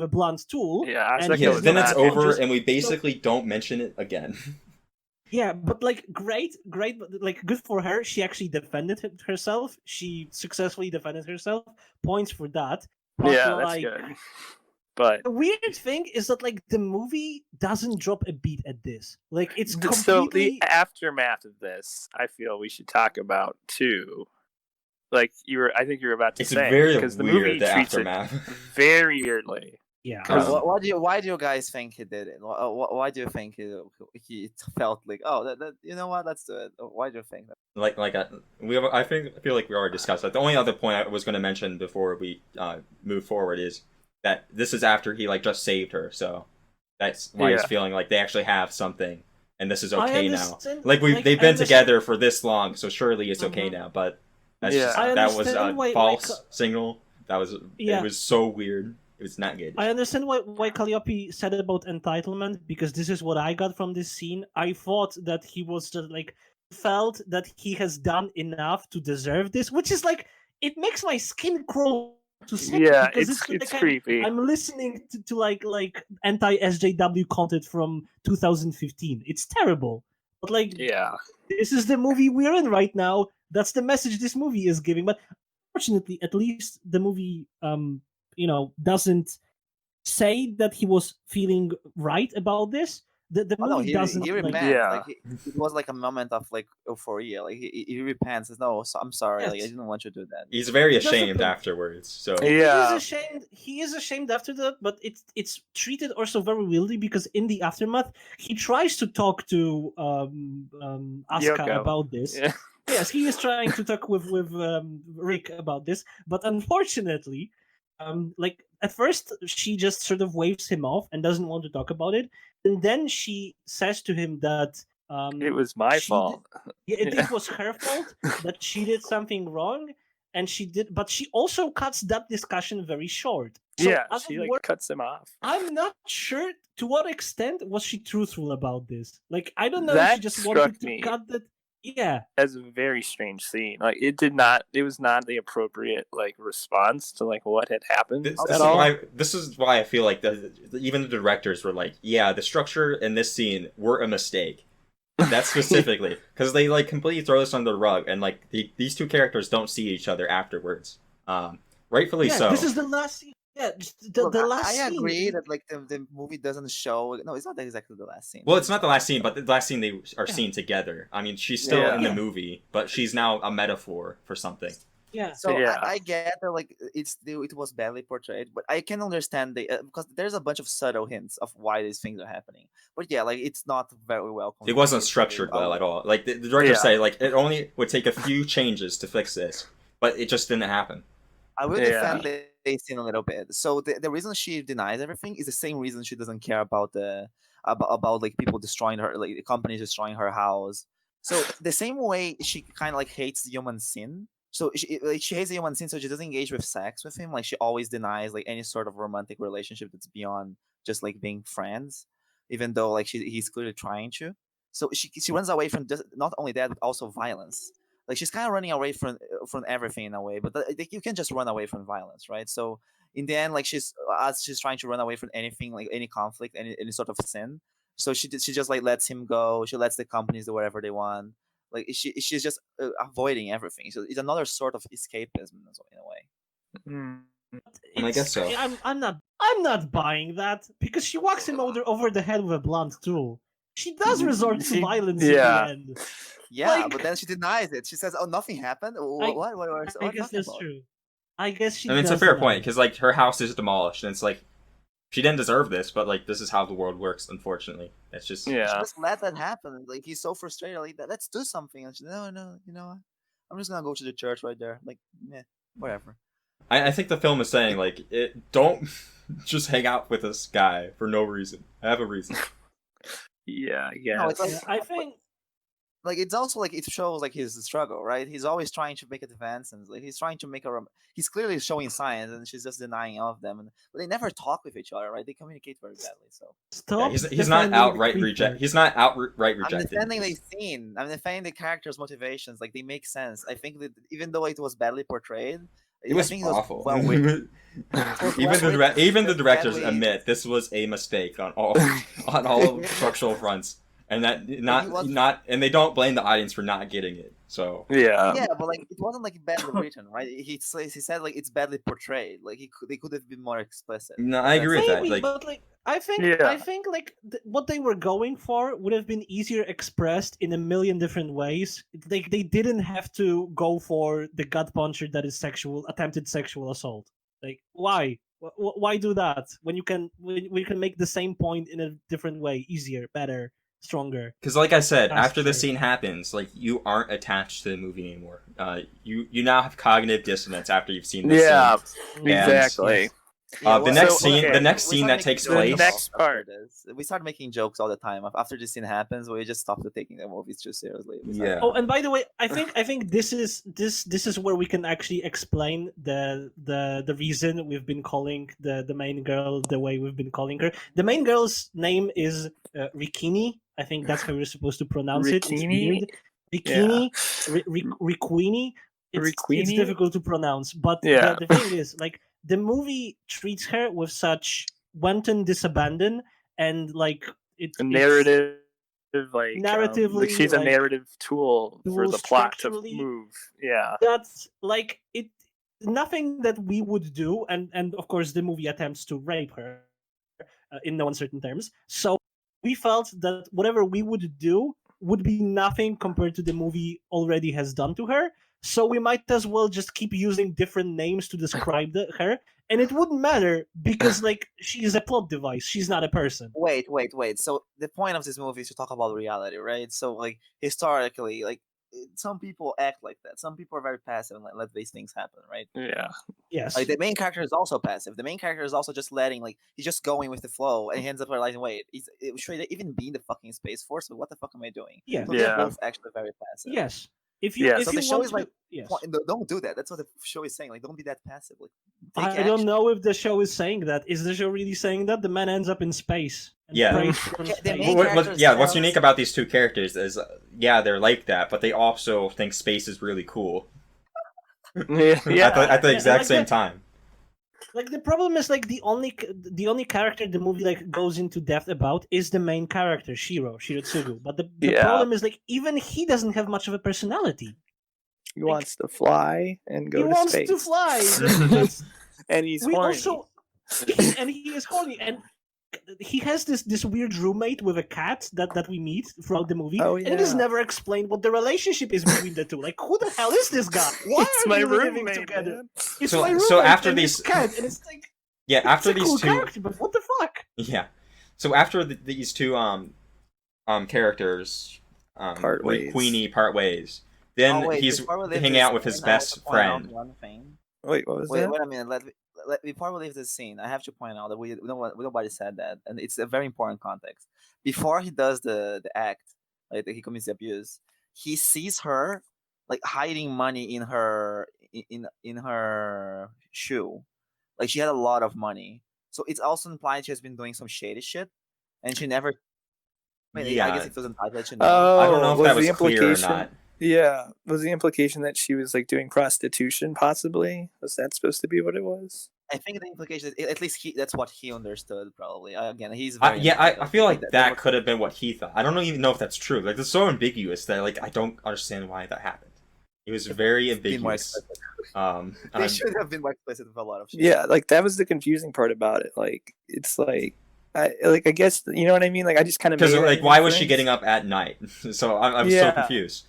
blunt tool. Yeah, And Asuka Yeah, he's was then not it's not over, conscious. and we basically don't mention it again. Yeah, but like great, but like good for her. She actually defended herself. She successfully defended herself. Points for that. But, Yeah, that's like, good. But the weird thing is that like the movie doesn't drop a beat at this. Like it's so completely. the aftermath of this, I feel we should talk about too. Like I think you were about to It's say, very because the movie weird, the treats aftermath. it very weirdly. Yeah. why do you guys think he did it? Why do you think he felt like, oh, that you know what, let's do it? Why do you think that? I feel like we already discussed that. The only other point I was going to mention before we move forward is that this is after he like just saved her, so that's why he's Yeah. feeling like they actually have something, and this is I okay now. understand- Like like, they've I been understand- together for this long, so surely it's okay Mhm. now. But that's Yeah. just, I that was understand a why, false like, signal. That was Yeah. It was so weird. It was not good. I understand why Calliope said about entitlement, because this is what I got from this scene. I thought that he was just like felt that he has done enough to deserve this, which is like it makes my skin crawl to say Yeah, because it's like, creepy. I'm listening to like anti SJW content from 2015. It's terrible, but like Yeah, this is the movie we're in right now. That's the message this movie is giving. But fortunately, at least the movie doesn't say that he was feeling right about this, the Oh no, movie doesn't he like. repents. Yeah. Like it was like a moment of like euphoria. Like he repents. Says, no, so, I'm sorry. Like I Yes. didn't want you to do that. He's very He does ashamed repent. afterwards. So He is Yeah. ashamed. He is ashamed after that, but it's treated also very weirdly because in the aftermath he tries to talk to Asuka Yoko. about this. Yeah. Yes, he is trying to talk with Rick about this, but unfortunately, like at first she just sort of waves him off and doesn't want to talk about it, and then she says to him that It was my she fault. it was her fault that she did something wrong, and she did, but she also cuts that discussion very short. So Yeah, as she it like were, cuts him off. I'm not sure to what extent was she truthful about this. Like I don't know if That she just struck wanted to me. cut that. Yeah, As a very strange scene. Like it was not the appropriate like response to like what had happened this, at this is all. why this is why I feel like even the directors were like, yeah, the structure in this scene were a mistake. That specifically, because they like completely throw this under the rug, and like these two characters don't see each other afterwards. Rightfully yeah. so. This is the last scene. Yeah, just the Look, last I scene. agree that like the movie doesn't show. No, it's not exactly the last scene. Well, it's not the last scene, but the last scene they are Yeah. seen together. I mean, she's still Yeah. in the Yeah. movie, but she's now a metaphor for something. Yeah, So Yeah. I get that like it was badly portrayed, but I can understand because there's a bunch of subtle hints of why these things are happening. But yeah, like it's not very well. It wasn't communicated, structured so well at all. Like the directors Yeah. say, like it only would take a few changes to fix this, but it just didn't happen. I will Yeah. defend the scene a little bit. So the reason she denies everything is the same reason she doesn't care about about like people destroying her, like the companies destroying her house. So the same way she kind of like hates human sin. So she hates the human sin, so she doesn't engage with sex with him. Like she always denies like any sort of romantic relationship that's beyond just like being friends, even though like he's clearly trying to. So she runs away from just, not only that but also violence. Like she's kind of running away from everything in a way, but you can just run away from violence, right? So in the end, like as she's trying to run away from anything, like any conflict, any sort of sin. So she just like lets him go. She lets the companies do whatever they want. Like she's just avoiding everything. So it's another sort of escapism in a way. Mm. I guess so. I'm not buying that because she walks him over the head with a blunt tool. She does resort to violence Yeah. in the end. Yeah, Like- but then she denies it. She says, "Oh, nothing happened. What? I guess that's about? true. I guess she. I mean, it's a does fair deny point it. because like her house is demolished, and it's like she didn't deserve this, but like this is how the world works. Unfortunately, it's just She Yeah. just let that happen. Like he's so frustrated. Like let's do something. And she, no, you know what? I'm just gonna go to the church right there. Like, whatever. I think the film is saying like don't just hang out with this guy for no reason. I have a reason. Yeah, yeah. No, it's like Yeah, I think like it's also like it shows like his struggle, right? He's always trying to make advances. Like he's trying to make he's clearly showing signs, and she's just denying all of them. But they never talk with each other, right? They communicate very badly. So stop. Yeah, he's not defending outright the reject. creature. He's not outright I'm rejected. defending the scene. I'm defending the characters' motivations. Like they make sense. I think that even though it was badly portrayed, It was I think awful. It was well written. even the directors Badly- admit this was a mistake on all structural fronts, and that and they don't blame the audience for not getting it. So Yeah. Yeah, but like it wasn't like badly written, right? He said like it's badly portrayed. Like they could have been more explicit. no, I agree with that. Maybe, Like but like I think Yeah. like what they were going for would have been easier expressed in a million different ways. Like they didn't have to go for the gut puncher that is attempted sexual assault. Like why? Why do that when you can make the same point in a different way, easier, better, stronger? because, like I said, That's after this true. scene happens, like you aren't attached to the movie anymore. You now have cognitive dissonance after you've seen this Yeah. scene. Exactly. The next So, scene, okay. the next We scene started that takes making jokes place. The next after part. this. We start making jokes all the time. After this scene happens, we just stop taking the movies too seriously. We start- Yeah. Oh, and by the way, I think this is where we can actually explain the reason we've been calling the main girl the way we've been calling her. The main girl's name is Rikini. I think that's how you're supposed to pronounce it. It's Rikini? weird. Rikini, Riquini. It's Riquini? difficult to pronounce, but Yeah. the thing is, like, the movie treats her with such wanton disabandon and like it's A narrative, like narratively, she's a like, narrative tool for tool the plot to structurally. move. Yeah. That's like it. Nothing that we would do, and of course the movie attempts to rape her in no uncertain terms. So we felt that whatever we would do would be nothing compared to the movie already has done to her. So we might as well just keep using different names to describe her, and it wouldn't matter because like she is a plot device. She's not a person. Wait. So the point of this movie is to talk about reality, right? So like historically, like some people act like that. Some people are very passive and let these things happen, right? Yeah. Yes. Like the main character is also passive. The main character is also just letting, like, he's just going with the flow, and he ends up realizing, wait, should I even be in the fucking space force? So what the fuck am I doing? Yeah. So they're Yeah. both actually very passive. Yes. If Yes. if So you the show want is like, to, yes. don't do that. That's what the show is saying. Like, don't be that passive. Like, take I don't action. know if the show is saying that. Is the show really saying that? The man ends up in space and Yeah. prays from Yeah, the space. main character What's tells- unique about these two characters is, they're like that, but they also think space is really cool Yeah. at the Yeah, exact like same that- time. Like the problem is like the only character the movie like goes into depth about is the main character Shirotsugu. But the Yeah. problem is like even he doesn't have much of a personality. He wants to fly and go He to wants space. to fly. That's, And he's we horny. also and he is horny and he has this weird roommate with a cat that we meet throughout the movie, Oh, and it is yeah. never explained what the relationship is between the two. Like, who the hell is this guy? Why It's are my they living roommate, together? man. It's So- my roommate so after and these- his cat, and it's like Yeah, after it's a these cool two, character, but what the fuck? yeah. So after these two characters Part ways. Queenie part ways, then Oh, wait, he's before we leave hanging this out with his scene, I have best to point out friend. one thing. Wait, what was Wait, that? wait a minute. Before we leave this scene, I have to point out that nobody said that, and it's a very important context. Before he does the act, like he commits the abuse, he sees her like hiding money in her in her shoe. Like she had a lot of money, so it's also implied she has been doing some shady shit, and she never. I mean, I guess Yeah. it was implied that she know. Oh, I don't know if that was the clear or implication? not. Yeah, was the implication that she was like doing prostitution? Possibly, was that supposed to be what it was? I think the implication is, at least that's what he understood. Probably again, he's I very. I feel like that that could have been what he thought. I don't even know if that's true. Like, it's so ambiguous that like I don't understand why that happened. It was very be more ambiguous. explicit. They should have been more explicit with a lot of shit. Yeah, like that was the confusing part about it. Like it's like I guess you know what I mean. Like I just kind of Because like, why was she getting up at night? So I'm so Yeah. confused.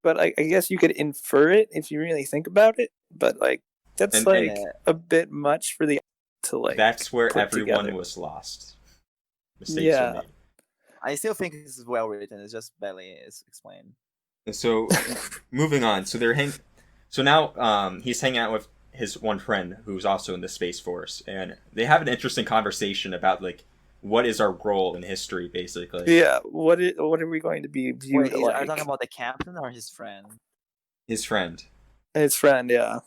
But I guess you could infer it if you really think about it. But like that's And- like and- a bit much for the to like. That's where put everyone together. was lost. Mistakes Yeah. were made. I still think this is well written. It's just barely is explained. And so, moving on. So So now he's hanging out with his one friend who's also in the Space Force, and they have an interesting conversation about like what is our role in history, basically. Yeah, what are we going to be viewed Wait, are you like? talking about the captain or his friend? His friend. His friend, yeah.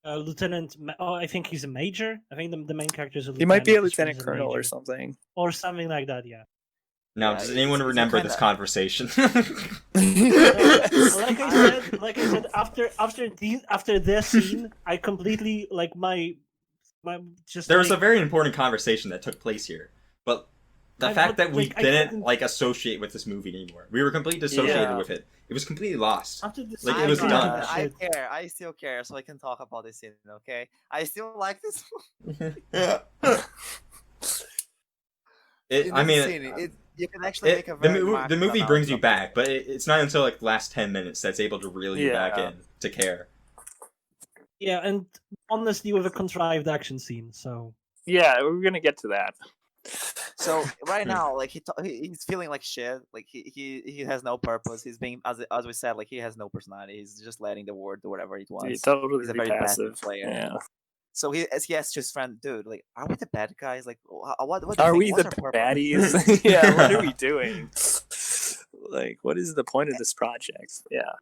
I think he's a major. I think the main character is a He might be a this one lieutenant is colonel or major. something. Or something like that. Yeah. Now, Yeah, does it's- anyone it's a remember kinda- this conversation? Like I said, after this scene, I completely like my just. There was a like, very important conversation that took place here, but the I- fact but, that we like, I didn't couldn't- like associate with this movie anymore. We were completely dissociated Yeah. with it. It was completely lost. after this like, scene, it was I done. didn't give a I shit. care. I still care, so I can talk about this scene. Okay, I still like this. I mean, you can actually make a very the movie brings you back, but it's not until like the last 10 minutes that's able to reel you back Yeah. in to care. Yeah, and honestly, with a contrived action scene. So Yeah, we're gonna get to that. So right now, like he's feeling like shit. Like he has no purpose. He's being as we said, like he has no personality. He's just letting the world do whatever he wants. He's totally He's a very passive. passive player. Yeah. So he asks his friend, dude, like, are we the bad guys? Like, what do you Are think? we What's the our purpose?" baddies? Yeah. What are we doing? Like, what is the point of this project? Yeah.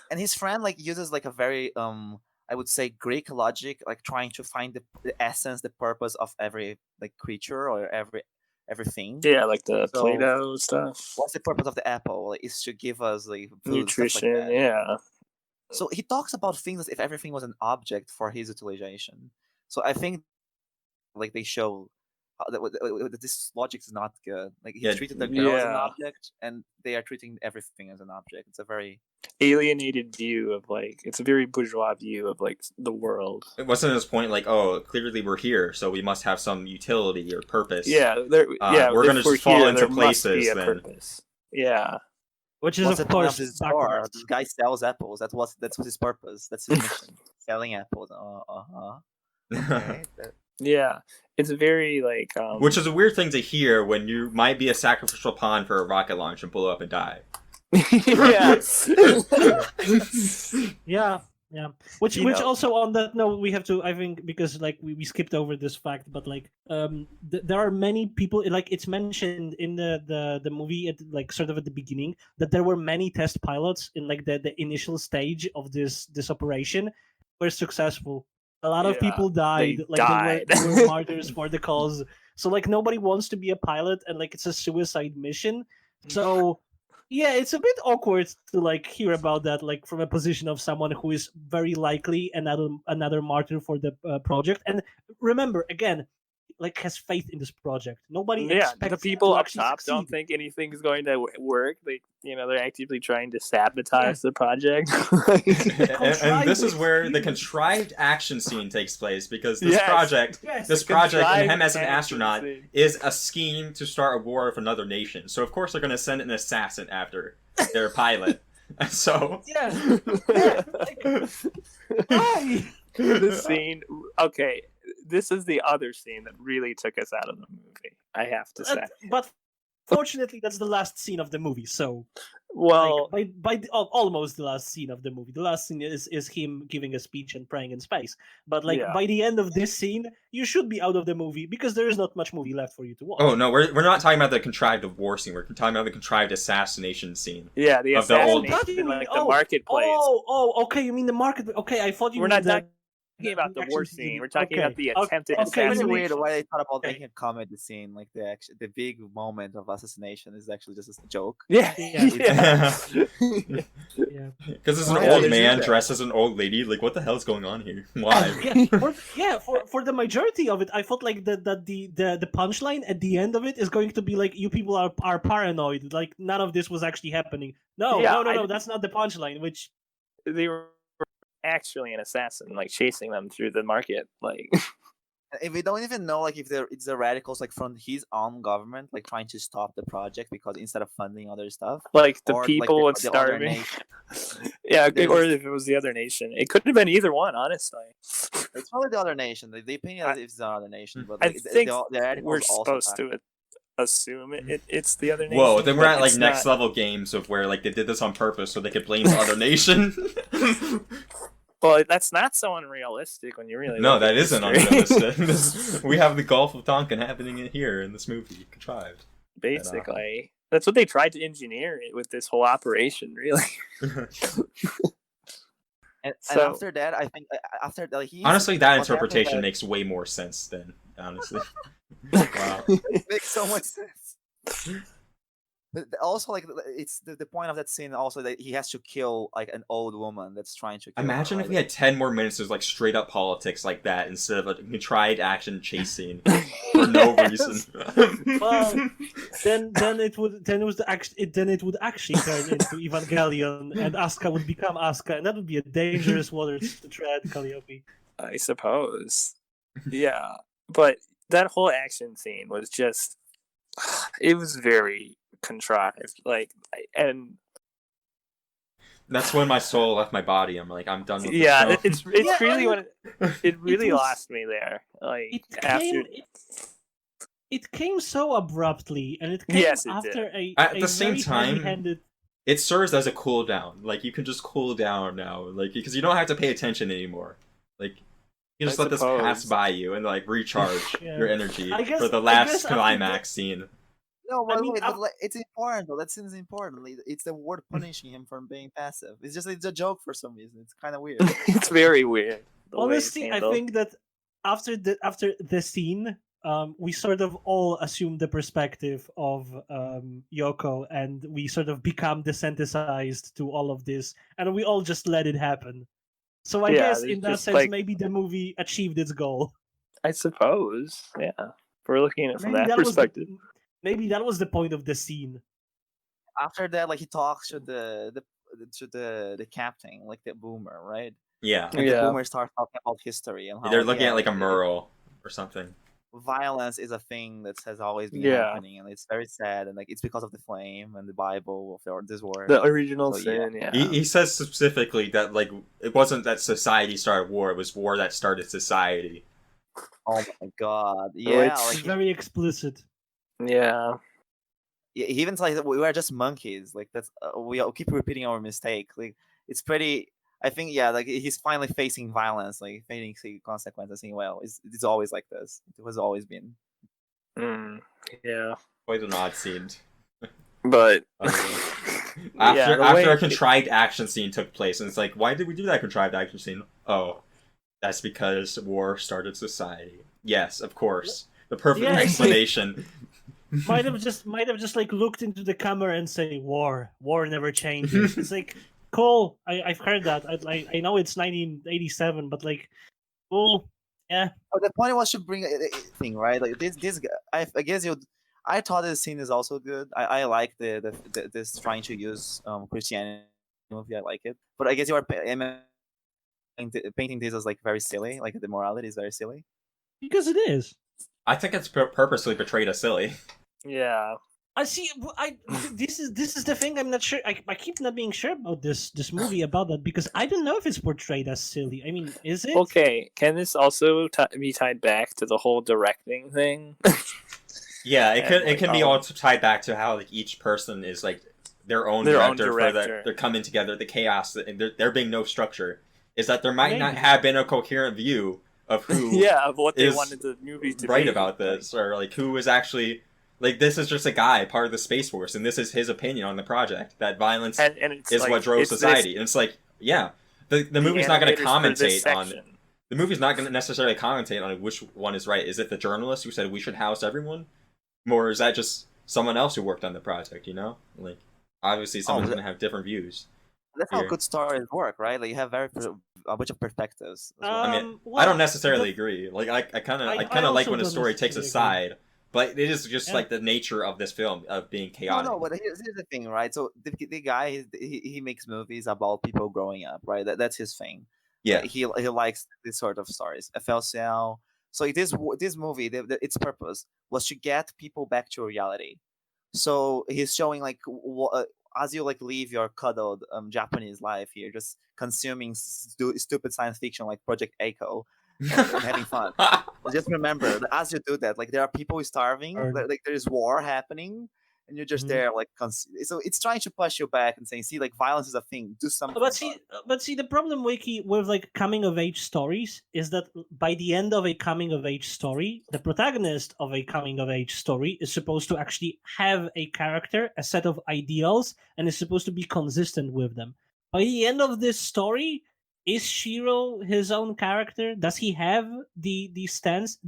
And his friend like uses like a very I would say Greek logic, like trying to find the essence, the purpose of every like creature or everything. Yeah, like the So- Play-Doh stuff. What's the purpose of the apple? Like, is to give us like food, stuff like Nutrition. that. Yeah. So he talks about things as if everything was an object for his utilization. So I think like they show this logic is not good. Like he Yeah. treated the girl as an Yeah. object, and they are treating everything as an object. It's a very alienated view of like it's a very bourgeois view of like the world. It wasn't his point like, oh, clearly we're here, so we must have some utility or purpose. Yeah, we're if gonna just fall here, into there must be places a then. purpose. Yeah, Which is what's the of point course of this store? backwards. This guy sells apples. That's his purpose. That's his mission. Selling apples. Okay. yeah. It's very like Which is a weird thing to hear when you might be a sacrificial pawn for a rocket launch and blow up and die. yeah. Yeah. Which also on that note we have to, I think, because like we skipped over this fact, but like there are many people, like it's mentioned in the movie at like sort of at the beginning that there were many test pilots in like the initial stage of this operation were successful. A lot of Yeah, people died. they Like died. they were martyrs for the cause. So like nobody wants to be a pilot, and like it's a suicide mission. So yeah, it's a bit awkward to like hear about that, like from a position of someone who is very likely another martyr for the project. And remember, again, like has faith in this project. Nobody Yeah, expects the it people to up actually top don't succeed. think anything's going to work. They're actively trying to sabotage the project. And this is where the contrived action scene takes place, because this project and him as an astronaut is a scheme to start a war with another nation. So of course they're going to send an assassin after their pilot. So Yeah. Why? The scene. Okay, this is the other scene that really took us out of the movie. I have to say. But fortunately, that's the last scene of the movie. So, Well, almost the last scene of the movie. The last scene is him giving a speech and praying in space. But like Yeah. by the end of this scene, you should be out of the movie because there is not much movie left for you to watch. oh no, we're not talking about the contrived war scene. We're talking about the contrived assassination scene. yeah, the of the old- assassination, in, like the Oh, marketplace. Okay. You mean the market? Okay, I thought you. We're mean not the talking about the war action scene. We're talking Okay. about the Okay. attempted Okay, It's really assassination. weird why they thought about Okay. making a comedy scene. Like the big moment of assassination is actually just a joke. Yeah, Yeah. yeah. Yeah. Because it's an Why old did they do man that? dressed as an old lady. Like, what the hell is going on here? Why? For the majority of it, I thought like the punchline at the end of it is going to be like, you people are paranoid. Like none of this was actually happening. No, Yeah, no, that's not the punchline. Which They were actually an assassin, like chasing them through the market. Like, If we don't even know, like, if it's the radicals, like, from his own government, like, trying to stop the project because instead of funding other stuff, the or, like, people would the other starving. nation. Yeah, There's- or if it was the other nation, it could have been either one. Honestly, It's probably the other nation. They paint it as if it's the other nation, but I like, think the radicals we're also supposed to assume it's the other nation. Whoa, then we're but at like it's next not. level games of where like they did this on purpose so they could blame the other nation. Well, that's not so unrealistic when you really. No, look at that isn't history. unrealistic. We have the Gulf of Tonkin happening here in this movie, contrived. Basically, that's what they tried to engineer it with this whole operation. Really. And So- after that, I think after that, he's, Honestly, that what happened interpretation that- makes way more sense than honestly. Wow. it makes so much sense. Also, like, it's the point of that scene. Also, that he has to kill like an old woman that's trying to. Kill Imagine her, if we had 10 more minutes of like straight up politics like that instead of a contrived action chase scene for no reason. well, then it would actually turn into Evangelion, and Asuka would become Asuka, and that would be a dangerous waters to tread, Calliope. I suppose. Yeah, but that whole action scene was just. It was very contrived. And That's when my soul left my body. I'm like, I'm done with yeah, this show. it's really when it really was- lost me there. Like It after. it came so abruptly, and it came Yes, it after At a the same very time, heavy-handed. It serves as a cooldown. Like, you can just cool down now. Like, because you don't have to pay attention anymore. Like, you just I let this pass suppose. by you and like recharge Yeah. your energy I guess- for the I last guess after climax scene. No, but, I mean, but, like, it's important though. That scene is important. Like, it's the word punishing him for being passive. It's a joke for some reason. It's kind of weird. It's very weird. the way it's Honestly, I handled. think that after the scene, we sort of all assume the perspective of Yoko, and we sort of become desensitized to all of this, and we all just let it happen. So I Yeah, guess there's in that just, sense, like- maybe the movie achieved its goal. I suppose. Yeah. If we're looking at it from Maybe that that was the, perspective. maybe that was the point of the scene. After that, like he talks to the captain, like the boomer, right? Yeah. And the Yeah. boomer starts talking about history and how They're looking yeah, at like a like, mural or something. violence is a thing that has always been Yeah. happening, and it's very sad, and like it's because of the flame and the Bible of this war. The original So, yeah. sin, yeah. He says specifically that like it wasn't that society started war; it was war that started society. Oh my god, yeah, it's- It's like very explicit. Yeah. he even like we were just monkeys. Like that's we all keep repeating our mistake. Like it's pretty. I think yeah, like he's finally facing violence, like facing consequences. Saying, well, it's always like this. It has always been. Yeah. Quite an odd scene. But After the after way- a contrived action scene took place, and it's like, why did we do that contrived action scene? Oh, that's because war started society. Yes, of course. The perfect Yeah. explanation. Might have just like looked into the camera and say war never changes. It's like cool. I've heard that. I know it's 1987, but like cool. Yeah. But the point was to bring a thing, right? Like this guy, I guess you. I thought this scene is also good. I like the this trying to use Christianity movie. I like it, but I guess you are painting this as like very silly. Like the morality is very silly. Because it is. I think it's purposely portrayed as silly. yeah. I see. This is the thing. I'm not sure. I keep not being sure about this movie about that because I don't know if it's portrayed as silly. I mean, is it? Okay, can this also be tied back to the whole directing thing? Yeah, And, it can be all tied back to how like each person is like their own director for that they're coming together. The chaos and there being no structure is that there might not Maybe. have been a coherent view of who yeah, of what they is wanted the movie to right be. about this, or like who is actually like this is just a guy part of the Space Force, and this is his opinion on the project that violence And it's is like, what drove it's society. this- And it's like, yeah, the movie's not going to animators for this commentate on section. the movie's not going to necessarily commentate on which one is right. Is it the journalist who said we should house everyone, or is that just someone else who worked on the project? You know, like obviously someone's going to have different views. That's how Here. good stories work, right? Like you have a bunch of perspectives. As well. I mean, Well, I don't necessarily agree. Like I kind of I like also when a don't story takes a necessarily side, but it is just Yeah. like the nature of this film of being No, chaotic. no, but here's the thing, right? So the guy he makes movies about people growing up, right? That's his thing. Yeah. He likes this sort of stories. FLCL. So this movie, its purpose was to get people back to reality. So he's showing like as you like live your cuddled Japanese life here, just consuming stupid science fiction like Project Echo and having fun. Just remember that as you do that, like there are people starving, Earn. like there is war happening, and you're just Mhm. there like so it's trying to push you back and saying, see, like violence is a thing, do something. But see, the problem, Wiki, with like coming of age stories is that by the end of a coming of age story, the protagonist of a coming of age story is supposed to actually have a character, a set of ideals, and is supposed to be consistent with them. By the end of this story, is Shiro his own character? Does he have the stance?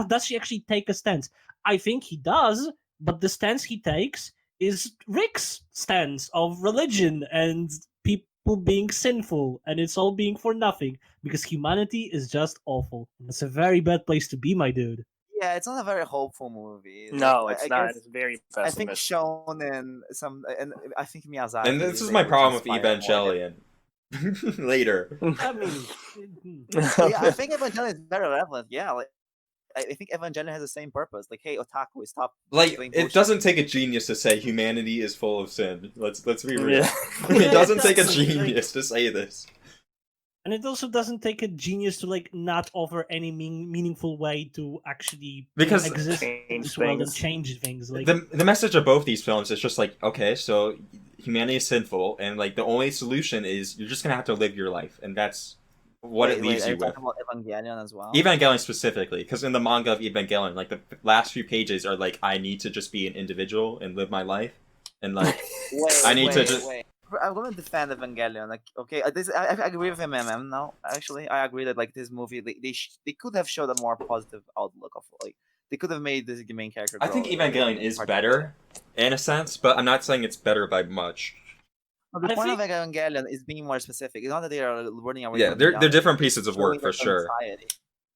Does he actually take a stance? I think he does, but the stance he takes is Rick's stance of religion and people being sinful, and it's all being for nothing because humanity is just awful. It's a very bad place to be, my dude. Yeah, it's not a very hopeful movie. No, Like, it's I not. guess- It's very I think pessimistic. Shown and I think Miyazaki. And this is they my were problem with inspired more than- Evangelion. Later. I mean, Yeah, I think Evangelion is very relevant. Yeah, like I think Evangelion has the same purpose. Like, hey, otaku, stop. Like doing it bullshit. doesn't take a genius to say humanity is full of sin. Let's be real. Yeah. It doesn't take a That's like- genius to say this. and it also doesn't take a genius to like not offer any meaningful way to actually Because- exist in Change this world and things. change things. Like The message of both these films is just like, okay, so humanity is sinful, and like the only solution is you're just gonna have to live your life, and that's what it leaves are you you with. talking about Evangelion as well? Evangelion specifically, because in the manga of Evangelion, like the last few pages are like, I need to just be an individual and live my life, and like Wait, I need to wait, just- wait. I'm going to defend Evangelion. Like, okay, I agree with MM now. Actually, I agree that like this movie, they could have showed a more positive outlook of like they could have made this main character. I think grow, Evangelion is better in a sense, but I'm not saying it's better by much. But the I point of think- Evangelion is being more specific. It's not that they are running away. Yeah, from they're reality. different pieces of work Showing for us sure. anxiety.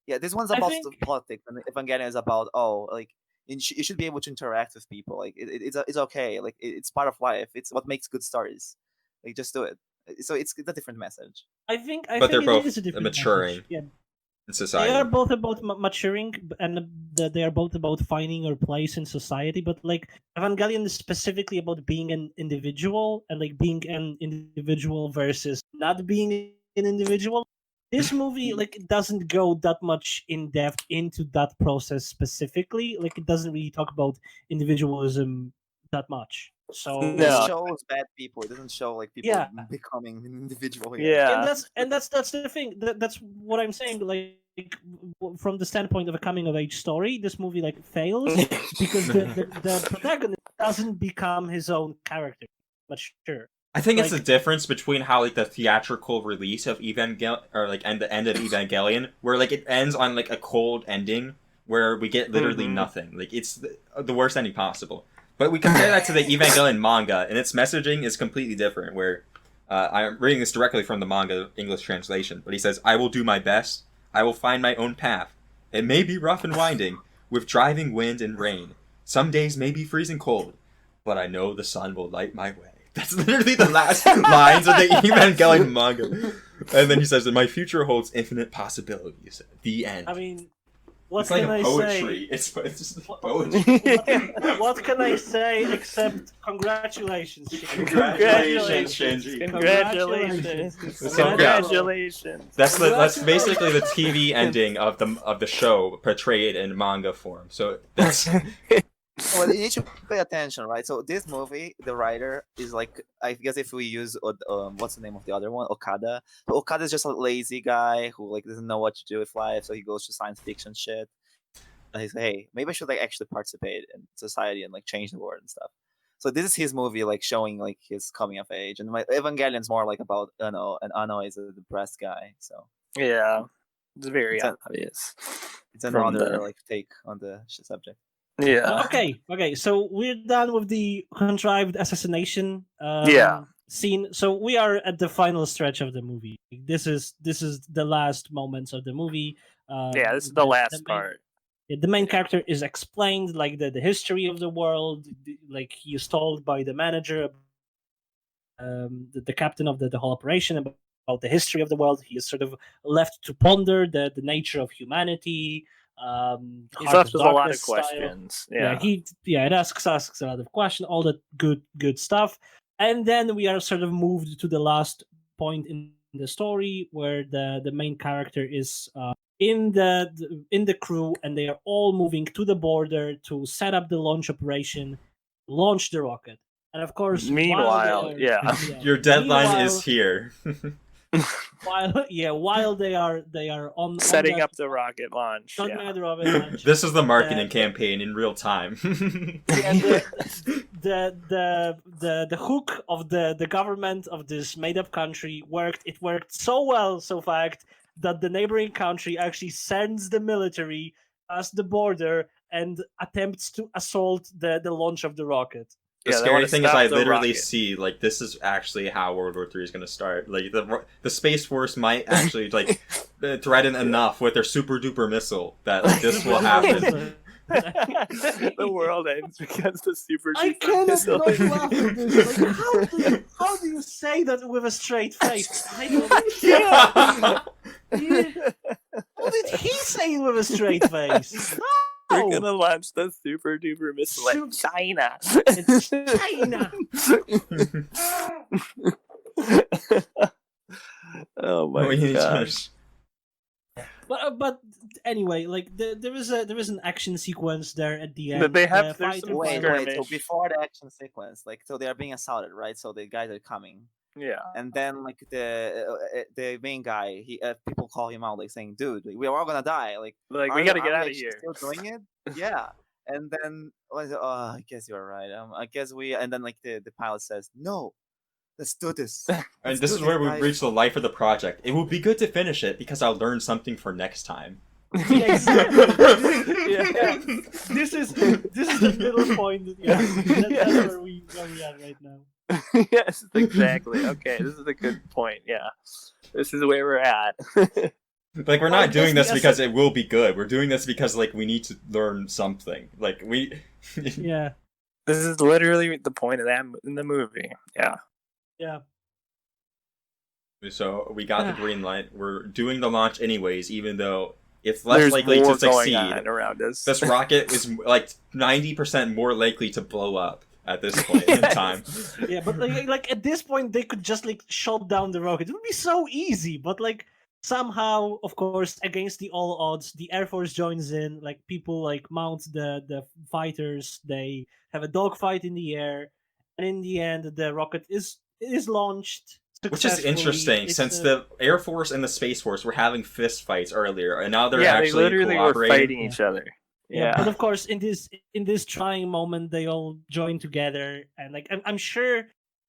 Yeah, this one's I about think politics, and Evangelion is about like you should be able to interact with people. Like it's okay. Like it's part of life. It's what makes good stories. Like just do it. So it's a different message. I But they're think it both is a different maturing message. Yeah, in they are society. both about maturing, and they are both about finding your place in society. But like Evangelion is specifically about being an individual and like being an individual versus not being an individual. This movie like it doesn't go that much in depth into that process specifically. Like it doesn't really talk about individualism that much. It just No. So shows bad people. It doesn't show like people yeah, becoming an individual. Yeah. and Yeah. that's the thing. That's what I'm saying. Like from the standpoint of a coming of age story, this movie like fails because the protagonist doesn't become his own character. But sure, I think it's the like difference between how like the theatrical release of Evangelion or like and the end of Evangelion, where like it ends on like a cold ending where we get literally nothing. Like it's the worst ending possible. But we compare that to the Evangelion manga, and its messaging is completely different. Where I'm reading this directly from the manga English translation, but he says, "I will do my best. I will find my own path. It may be rough and winding, with driving wind and rain. Some days may be freezing cold, but I know the sun will light my way." That's literally the last lines of the Evangelion manga. And then he says that my future holds infinite possibilities. The end. I mean, what It's like can a I poetry. say? It's just poetry. What can I say except congratulations, Shinji. Congratulations, Shinji. Congratulations. So, Congratulations. That's basically the TV ending of the show portrayed in manga form. So that's Well, you need to pay attention, right? So this movie, the writer is like, I guess if we use what's the name of the other one, Okada. So Okada is just a lazy guy who like doesn't know what to do with life, so he goes to science fiction shit. And he's like, hey, maybe I should like actually participate in society and like change the world and stuff. So this is his movie, like showing like his coming of age, and my Evangelion's more like about and Ano is a depressed guy, so Yeah. It's very it's a, obvious. it's From another the like take on the subject. Yeah. Okay. So we're done with the contrived assassination Yeah. scene. So we are at the final stretch of the movie. This is the last moments of the movie. Yeah, this is the last part. The main character is explained like the history of the world. Like he is told by the manager, the captain of the whole operation about the history of the world. He is sort of left to ponder the nature of humanity. He's Heart left of with a lot of Darkness style. questions. Yeah, Yeah. it asks a lot of questions, all that good stuff, and then we are sort of moved to the last point in the story where the main character is in the crew, and they are all moving to the border to set up the launch operation, launch the rocket, and of course, Meanwhile, yeah. your deadline meanwhile, is here. while they are on Setting that, up the rocket launch. setting Yeah. up the rocket launch. This is the marketing The- campaign in real time. Yeah, the hook of the government of this made up country worked. It worked so well, so fact that the neighboring country actually sends the military past the border and attempts to assault the launch of the rocket. The Yeah, they scary wanna thing is stop I the literally rocket. see like this is actually how World War III is going to start. Like the Space Force might actually like threaten enough with their super duper missile that like this will happen. The world ends because the super I duper cannot missile. not laugh at this. Like, how do you say that with a straight face? I don't. Yeah. How did he say it with a straight face? We're No! gonna launch the super duper missile at China. It's China. Oh my We need to- gosh. But anyway, like there is an action sequence there at the end. But they have The their fighter little Wait, pilot- wait. So skirmish. before the action sequence, like, so they are being assaulted, right? So the guys are coming, Yeah. and then like the main guy, he people call him out, like saying, "Dude, we are all gonna die." Like, Like, we gotta get are out we of actually here. Still doing it? Yeah. And then I guess you're right. I guess we. And then like the pilot says, "No, let's do this." And Let's this do is where we guys." reach the life of the project. It will be good to finish it because I'll learn something for next time. Yeah, exactly. Yeah. This is the middle point. Yeah, that's Yes. where we are right now. Yes, exactly. Okay, this is a good point. Yeah. This is where we're at. Like, we're Well, not doing that's this because it will be good. We're doing this because, like, we need to learn something. Like, we... Yeah. This is literally the point of that in the movie. Yeah. Yeah. So, we got the green light. We're doing the launch anyways, even though it's less There's likely war to succeed. going on around us. This rocket is, like, 90% more likely to blow up at this point in time. Yeah, but like at this point they could just like shut down the rocket. It would be so easy, but like somehow, of course, against the all odds, the Air Force joins in. Like people like mount the fighters. They have a dogfight in the air, and in the end, the rocket is launched. Which is interesting, since the Air Force and the Space Force were having fist fights earlier, and now they're actually they literally were cooperating. fighting each other. Yeah. But of course, in this trying moment, they all join together, and like I'm sure,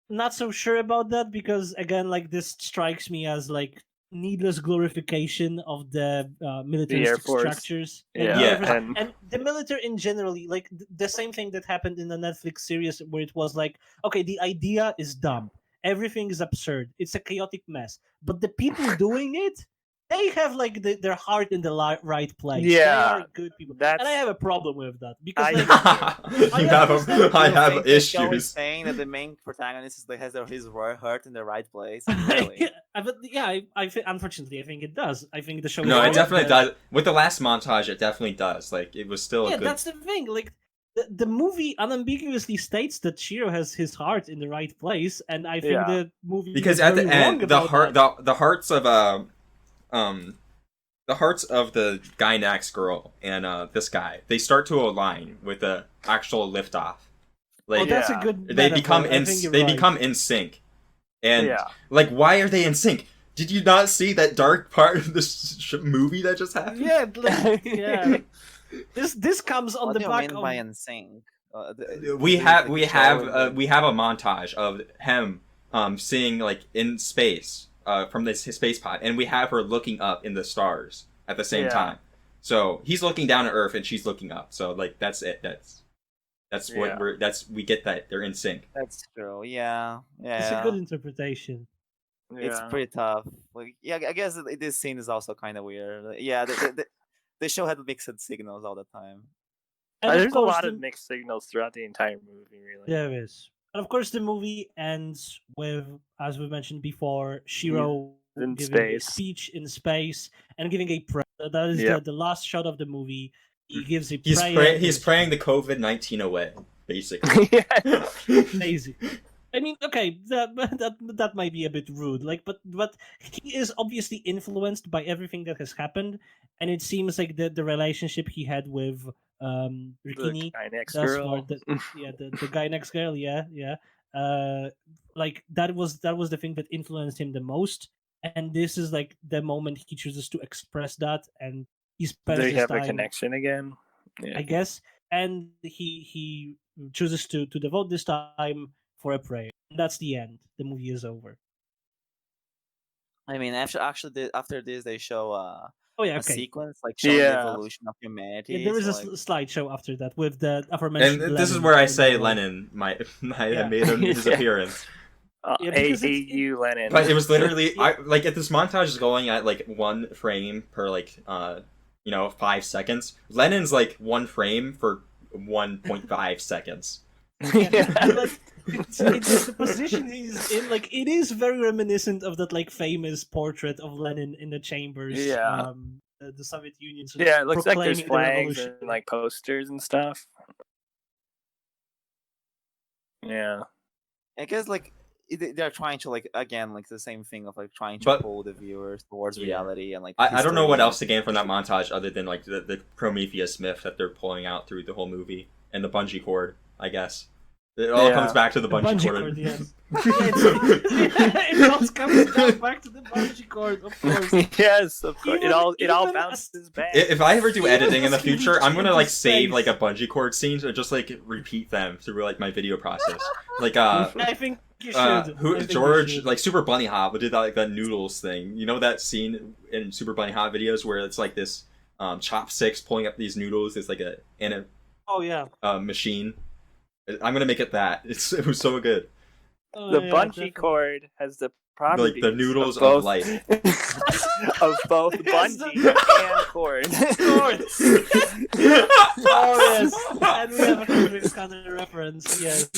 not so sure about that because again, like this strikes me as like needless glorification of the militaristic structures. And the military in general, like the same thing that happened in the Netflix series where it was like, okay, the idea is dumb, everything is absurd, it's a chaotic mess, but the people doing it, they have like their heart in the right place. Yeah, they are good people, and I have a problem with that because like, I have issues. Always saying that the main protagonist has his heart in the right place. Really. Unfortunately, I think it does. I think the show. No, it definitely does. With the last montage, it definitely does. Like it was still. Yeah, a good... that's the thing. Like the movie unambiguously states that Shiro has his heart in the right place, and I think the movie because at the end, the hearts of the hearts of the Gainax girl and this guy, they start to align with the actual liftoff. Like that's a good. They metaphor. become in sync, and like why are they in sync? Did you not see that dark part of this movie that just happened? Yeah, yeah. This comes on what the do you back mean of by in sync? We have a montage of him seeing like in space. From his space pod, and we have her looking up in the stars at the same time. So he's looking down at Earth, and she's looking up. So like that's it. That's what we get that they're in sync. That's true. Yeah. It's a good interpretation. It's pretty tough. Like I guess this scene is also kind of weird. Yeah, the show had mixed signals all the time. And there's a lot of mixed signals throughout the entire movie. Really, there is. And of course, the movie ends with, as we mentioned before, Shiro giving a speech in space and giving a prayer. That is the last shot of the movie. He gives a prayer. He's praying the COVID-19 away, basically. Amazing. I mean, okay, that might be a bit rude, like, but he is obviously influenced by everything that has happened, and it seems like the relationship he had with Rikini, the Gainax girl, the Gainax girl, like that was the thing that influenced him the most, and this is like the moment he chooses to express that, and he spends they his have time, a connection again, I guess, and he chooses to devote this time for a prayer. That's the end. The movie is over. I mean, after this, they show a sequence like showing the evolution of humanity. Yeah, there is a slideshow after that with the aforementioned. And this is where I say Lenin might have made his appearance. AU Lenin. But it was literally if this montage is going at like 1 frame per 5 seconds. Lenin's like 1 frame for 1.5 seconds. It's the position he's in. Like it is very reminiscent of that like famous portrait of Lenin in the chambers. The Soviet Union. It looks like there's flags and like posters and stuff. Yeah, I guess like they're trying to like again like the same thing of like trying to pull the viewers towards reality and like. I don't know what else to gain from that montage other than like the Prometheus myth that they're pulling out through the whole movie and the bungee cord. I guess. It all comes back to the bungee cord. Yes. It all comes back to the bungee cord, of course. Yes, of course. It all bounces back. If I ever do editing in the future, I'm gonna like save like a bungee cord scenes or just like repeat them through like my video process. Like I think you should. George like Super Bunny Hop did that like that noodles thing. You know that scene in Super Bunny Hop videos where it's like this chopsticks pulling up these noodles. It's like a machine. I'm gonna make it that. It was so good. The bungee cord has the properties the noodles of both, of life. of both Bungie and Cord. Oh yes, and we have a Cosmic Counter reference. Yes,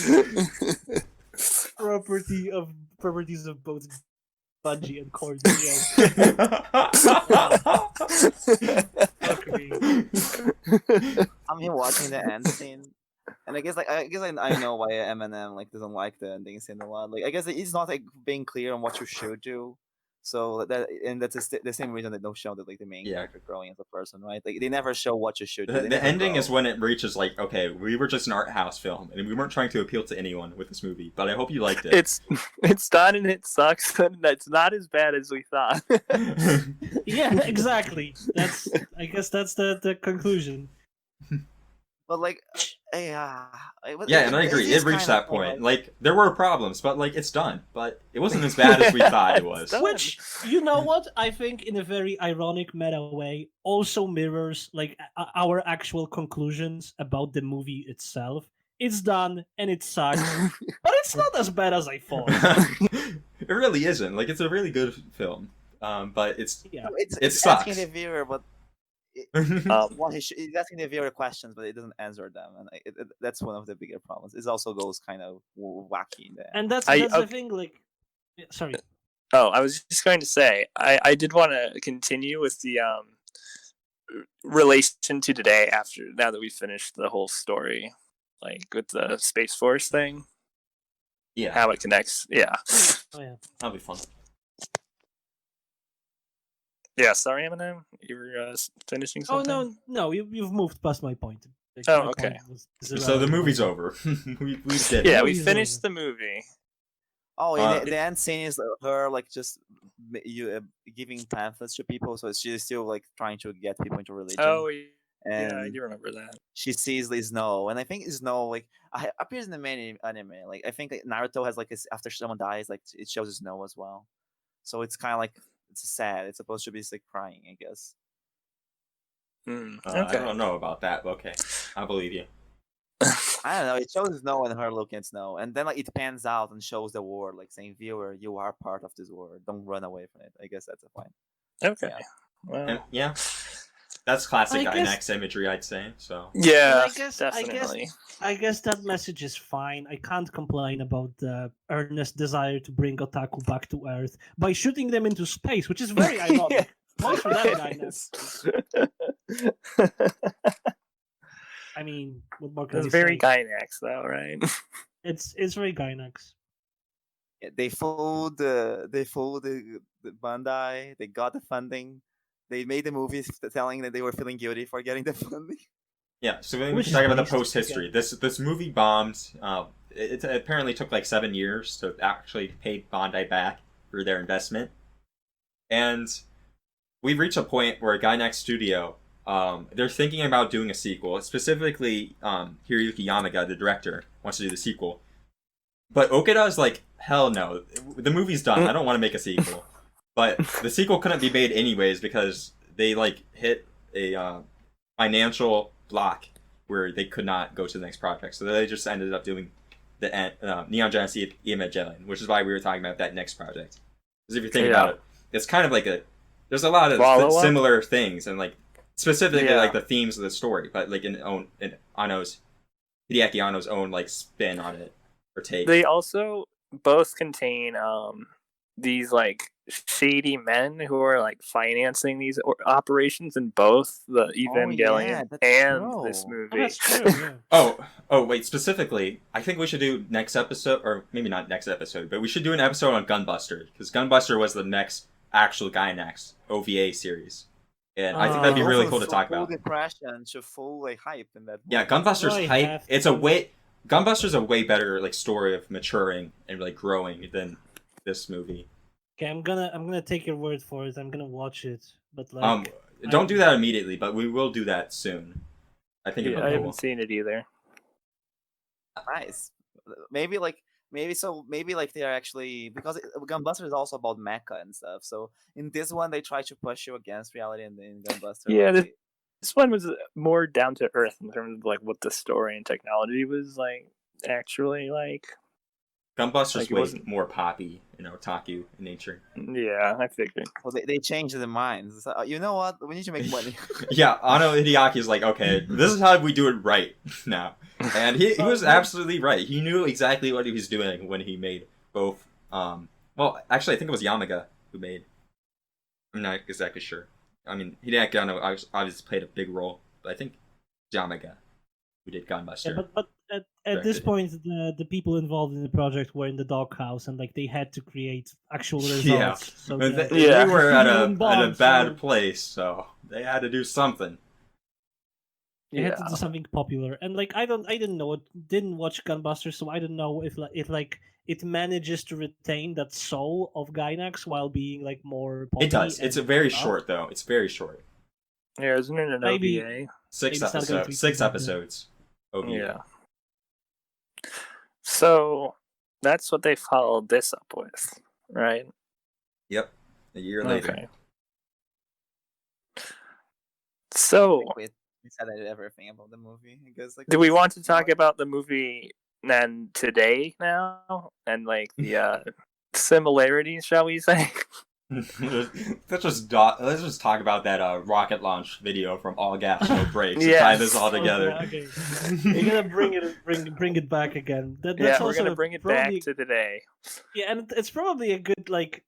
properties of both Bungie and Cord. Yes, agree. I'm here watching the end scene, and I guess I know why Eminem like doesn't like the ending scene a lot. Like I guess it's not like being clear on what you should do. So that's the same reason they don't show that like the main Yeah. character growing as a person, right? Like they never show what you should do. They The never ending grow. is when it reaches like, okay, we were just an art house film, and we weren't trying to appeal to anyone with this movie. But I hope you liked it. It's done and it sucks, and it's not as bad as we thought. Yeah, exactly. I guess that's the conclusion. But like, yeah, Yeah, and I agree. It reached that point. Like, there were problems, but like, it's done. But it wasn't as bad as we thought it was. Done. Which, you know what, I think in a very ironic meta way also mirrors like our actual conclusions about the movie itself. It's done and it sucks, but it's not as bad as I thought. It really isn't. Like, it's a really good film. But it's Yeah. it it's sucks. asking the viewer, but well, he's asking the viewer questions, but it doesn't answer them, and that's one of the bigger problems. It also goes kind of wacky in there. And that's I- the okay. thing. Like, sorry. Oh, I was just going to say, I did want to continue with the relation to today after now that we finished the whole story, like with the Space Force thing, Yeah, how it connects. Yeah, Oh yeah. that'll be fun. yeah. Sorry, Eminem, you were finishing Oh something. no, you've moved past my point. Like, Oh, my okay. point was So the irrelevant. movie's over. we did Yeah, it. we Movie's finished over. the movie. Oh, Uh, the end scene is her like just giving pamphlets to people, so she's still like trying to get people into religion. Oh, and yeah, I do remember that. she sees the snow, and I think snow like appears in the main anime. Like I think like, Naruto has like after someone dies, like it shows snow as well. So it's kind of like it's sad. It's supposed to be like crying, I guess. I Okay. don't know about that, but okay. I believe you. I don't know. It shows snow and her looking at snow, and then like it pans out and shows the world, like saying, "Viewer, you are part of this world. Don't run away from it." I guess that's a point. Okay. Yeah. Well, And yeah, that's classic I guess- Gainax imagery, I'd say. So yeah, I guess that message is fine. I can't complain about the earnest desire to bring otaku back to Earth by shooting them into space, which is very ironic. Points for that, Gainax. I mean, what more can It's you very say? Gainax, though, right? It's very Gainax. Yeah, they fooled the Bandai. They got the funding. They made the movies telling that they were feeling guilty for getting the funding. yeah, so we Which can is talk about the nice. post history. This movie bombed. It apparently took like 7 years to actually pay Bandai back for their investment, and we've reached a point where Gainax Studio, they're thinking about doing a sequel. Specifically, Hiroyuki Yamaga, the director, wants to do the sequel. But Okada is like, hell no. The movie's done. I don't want to make a sequel. But the sequel couldn't be made anyways because they like hit a financial block where they could not go to the next project. So they just ended up doing the Neon Genesis Evangelion, which is why we were talking about that next project. Because if you think about it, it's kind of like there's a lot of Follow-up? similar things and like specifically Yeah. like the themes of the story, but like in Hideaki Anno's own like spin on it or take. They also both contain these like shady men who are like financing these operations in both the Evangelion that's and true. this Oh, movie. that's true. Yeah. Oh, wait, specifically, I think we should do next episode, or maybe not next episode, but we should do an episode on Gunbuster, because Gunbuster was the next actual Gainax OVA series. And I think that'd be really cool to talk about. Full depression to full like hype in that. Yeah, movie. Gunbuster's I hype, have it's to. Gunbuster's a way better like story of maturing and like growing than this movie. Okay, I'm gonna take your word for it. I'm gonna watch it, but like, Don't do that immediately, but we will do that soon. I think Yeah, it'll I be cool. haven't seen it either. Nice. Maybe like they're actually because Gunbuster is also about mecha and stuff. So in this one, they try to push you against reality, and in Gunbuster, Yeah, like, This one was more down to earth in terms of like what the story and technology was like actually like. Gunbuster's Like, it way wasn't- more poppy, otaku in nature. Yeah, I figured. Well, they changed their minds. So, you know what? We need to make money. Yeah, Ano Hideaki's like, okay, this is how we do it right now. And he was absolutely right. He knew exactly what he was doing when he made both. Well, actually, I think it was Yamaga who made. I'm not exactly sure. I mean, Hideaki Anno obviously played a big role, but I think Yamaga who did Gunbuster. Yeah, but at this Directed. point, the people involved in the project were in the doghouse, and like they had to create actual results. Yeah. So But yeah, they were at a Bombs, bad so place, so they had to do something. they had to do something popular. And like I didn't watch Gunbuster, so I don't know if it manages to retain that soul of Gainax while being like more poppy. It does. It's a and very up. short though. It's very short. Yeah, isn't it an Maybe- OVA? Six Maybe it's not going to be episodes. Six too bad, episodes. OVA. Yeah. So that's what they followed this up with, right? Yep. A year later. Okay. So, We said everything about the movie. I guess, like, do we want to talk about the movie then today now and like the similarities, shall we say? let's just talk about that rocket launch video from All Gas No Brakes to tie this all together. Okay. You're gonna bring it back again. That's Yeah, we're also gonna bring it probably, back to today. Yeah, and it's probably a good like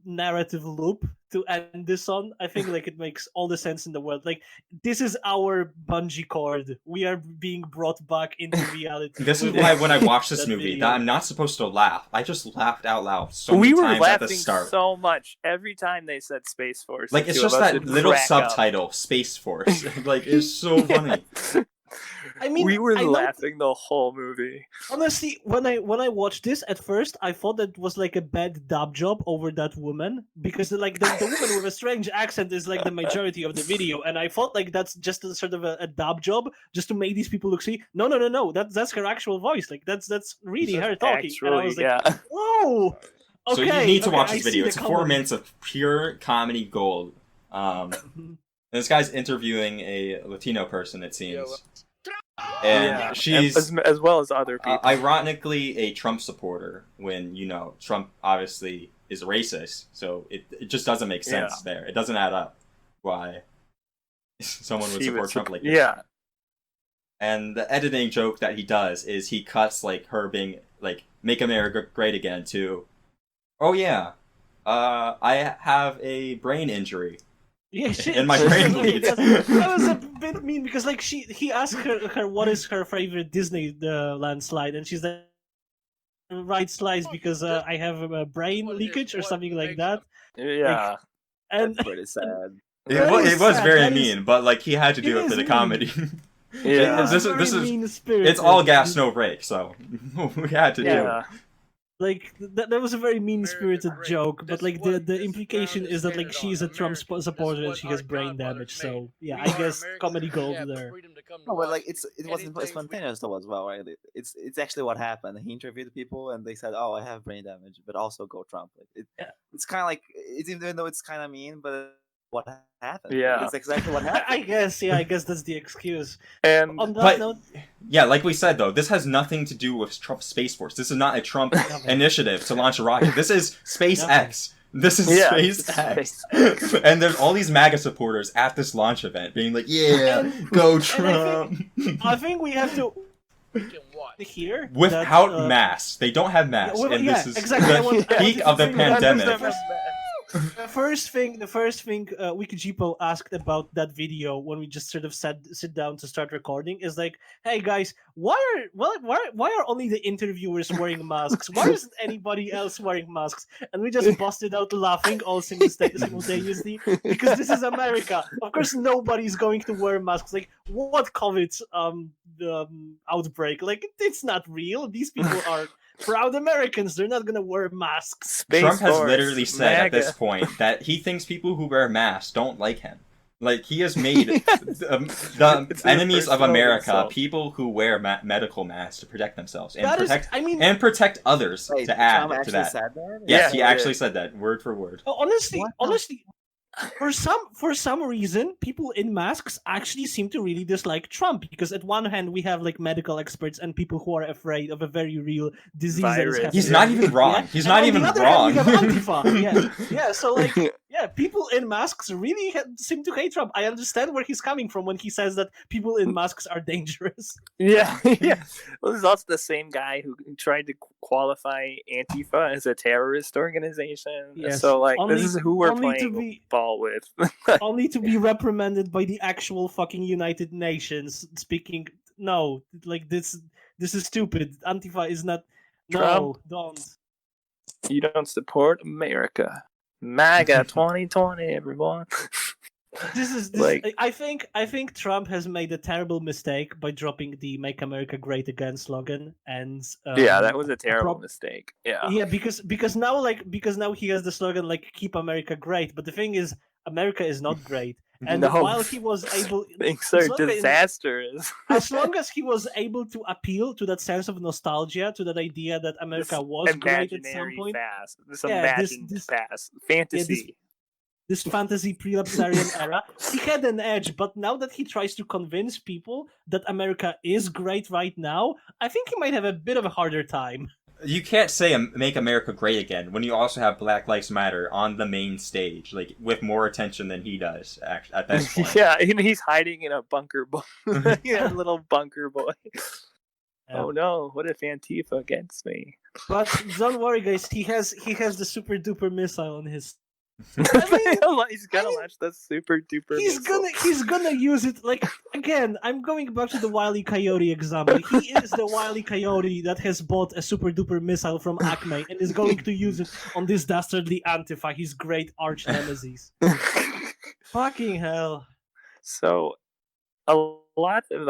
narrative loop to end this on. I think like it makes all the sense in the world. Like this is our bungee cord. We are being brought back into reality. This is why when I watch this That movie, video. that I'm not supposed to laugh. I just laughed out loud so We many were times at the laughing start. so much every time they said Space Force. Like the it's two of just us that would little crack up. subtitle, Space Force. Like it's so funny. I mean, we were I know- laughing the whole movie. Honestly, when I watched this at first, I thought that was like a bad dub job over that woman because like the woman with a strange accent is like the majority of the video, and I thought like that's just a sort of a dub job just to make these people look. See, no, that's her actual voice. Like that's really her talking. And I was like, yeah. whoa. Okay, So you need to watch I this see video. the It's 4 comedy. minutes of pure comedy gold. And this guy's interviewing a Latino person, it seems. And Yeah. she's as well as other people. ironically a Trump supporter when, Trump obviously is racist. So it just doesn't make sense there. It doesn't add up why someone would She support Trump like this. Yeah. And the editing joke that he does is he cuts like her being like "Make America Great Again" to, "Oh yeah, I have a brain injury." Yeah, shit. And my brain bleeds. That was a bit mean because like he asked her what is her favorite Disney landslide, and she's like, right slides because I have a brain leakage or something like that. Yeah. And That's pretty sad. It was sad. very That is- mean, but like he had to do it it for is the mean. comedy. Yeah. This is mean-spirited. it's all gas, no brake. So we had to do it. Yeah. Like that was a very mean-spirited America great. joke, but That's like what the this implication ground is that like standard she's a on. Trump American. supporter That's and she what has our brain godfathers damage. made. So yeah, We I are guess Americans, comedy and gold we have the there. freedom to come to No, but watch like it wasn't anything we- spontaneous though as well, right? It's actually what happened. He interviewed people and they said, "Oh, I have brain damage, but also go Trump." Yeah. It's kind of like even though it's kind of mean, but what happened? Yeah. It's exactly what happened. I guess that's the excuse. And On that But note, yeah, like we said though, this has nothing to do with Trump Space Force. This is not a Trump initiative to launch a rocket. This is SpaceX. This is Yeah, SpaceX. And there's all these MAGA supporters at this launch event being like, "Yeah, go Trump." I think we have to We can watch. hear Without that, masks. They don't have masks. well, and yeah, this is exactly. I the want- I peak wanted of to the bring that up. pandemic. The first thing Wikijipo asked about that video when we just sort of sit down to start recording is like, "Hey guys, why are only the interviewers wearing masks? Why isn't anybody else wearing masks?" And we just busted out laughing all simultaneously because this is America. Of course, nobody's going to wear masks. Like, what COVID outbreak? Like, it's not real. These people are proud Americans. They're not gonna wear masks. Space Trump has Force, literally said at this MAGA. point that he thinks people who wear masks don't like him. Like, he has made the It's an enemies of personal America insult. people who wear medical masks to protect themselves and That is, protect I mean, others Wait, to add Trump to actually that. said that? Yes, Yeah, he he actually did. said that word for word. honestly, What the- For some reason, people in masks actually seem to really dislike Trump, because at one hand we have like medical experts and people who are afraid of a very real disease that is Virus. happening. He's not even wrong. Yeah? He's And not on even the other wrong. hand, we have Antifa. Yeah. So like, yeah, people in masks really seem to hate Trump. I understand where he's coming from when he says that people in masks are dangerous. Yeah. Well, this is also the same guy who tried to qualify Antifa as a terrorist organization. Yes. So like, Only- this is who we're only to playing be- ball with. Only to be reprimanded by the actual fucking United Nations. Speaking, no, like this is stupid. Antifa is not. No, Trump. don't. You don't support America. MAGA 2020, everyone. Like- I think Trump has made a terrible mistake by dropping the "Make America Great Again" slogan, and Yeah, that was a terrible mistake. Yeah. Yeah, because now he has the slogan like "Keep America Great," but the thing is, America is not great. And No. while he was able, Things as are long as- disastrous. as long as he was able to appeal to that sense of nostalgia, to that idea that America was great at some imaginary point, past. This Yeah, imagined this- past. Fantasy. this fantasy prelapsarian era, he had an edge. But now that he tries to convince people that America is great right now, I think he might have a bit of a harder time. You can't say "Make America Great Again" when you also have Black Lives Matter on the main stage, like with more attention than he does. Actually, at this point, Yeah, and he's hiding in a bunker boy. Yeah, little bunker boy. Oh no, what if Antifa gets me? But don't worry, guys. He has the super duper missile on his. He's gonna launch the super duper missile. He's gonna use it. Like, again, I'm going back to the Wile E. Coyote example. He is the Wile E. Coyote that has bought a super duper missile from Acme and is going to use it on this dastardly Antifa, his great arch nemesis. Fucking hell. So, a lot of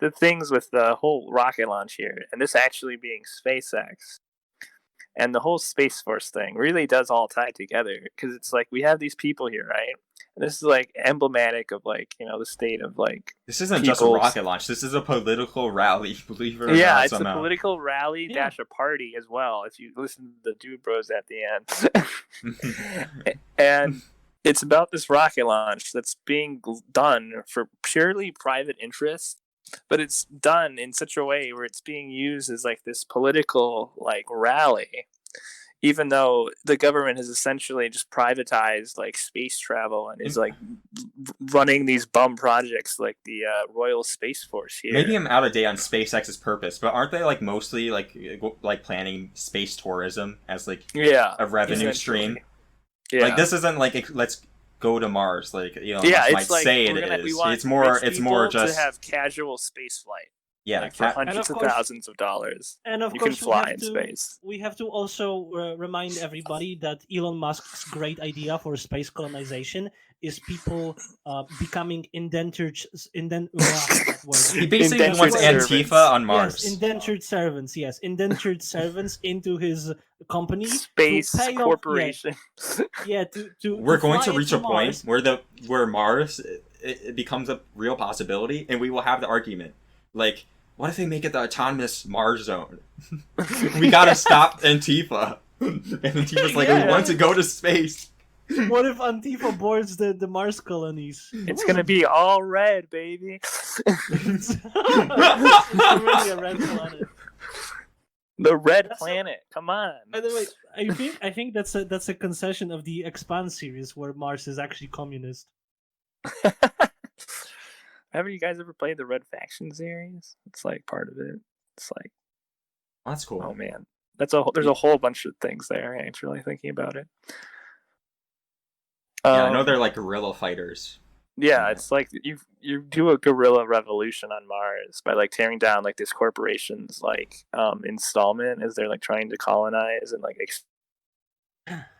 the things with the whole rocket launch here, and this actually being SpaceX, and the whole Space Force thing really does all tie together, because it's like we have these people here, right? And this is like emblematic of like, you know, the state of like this isn't just a rocket launch. This is a political rally. Believe it or not, yeah, it's somehow. a political rally Yeah. dash a party as well. If you listen to the Dude Bros at the end, and it's about this rocket launch that's being done for purely private interests, but it's done in such a way where it's being used as like this political like rally, even though the government has essentially just privatized like space travel and is like running these bum projects like the Royal Space Force here. Maybe I'm out of date on SpaceX's purpose, but aren't they like mostly like planning space tourism as like yeah, a revenue essentially. stream? Yeah. Like this isn't like let's go to Mars, like yeah, might it's like say we is. want It's more rich more people just to have casual space flight, yeah. like for hundreds of of course- thousands of dollars. And of You can course, fly in space. we have to also remind everybody that Elon Musk's great idea for space colonization is people becoming indentured. He basically Indentured wants servants. Antifa on Mars. Yes, indentured servants. Yes, indentured servants into his company. Space to pay off- corporation. Yeah, to We're going fly to reach it a point Mars. where Mars it becomes a real possibility, and we will have the argument like, what if they make it the autonomous Mars zone? We gotta stop Antifa. And Antifa's like, Yeah. we want to go to space. What if Antifa boards the Mars colonies? It's gonna be all red, baby. It's really a red planet. The red That's planet. Come on. By the way, I think that's a concession of the Expand series where Mars is actually communist. Haven't you guys ever played the Red Faction series? It's like part of it. It's like, That's cool. oh man, there's a whole bunch of things there. Actually, thinking about it. Yeah, I know they're like guerrilla fighters. Yeah, it's like you do a guerrilla revolution on Mars by like tearing down like this corporation's like installment as they're like trying to colonize and like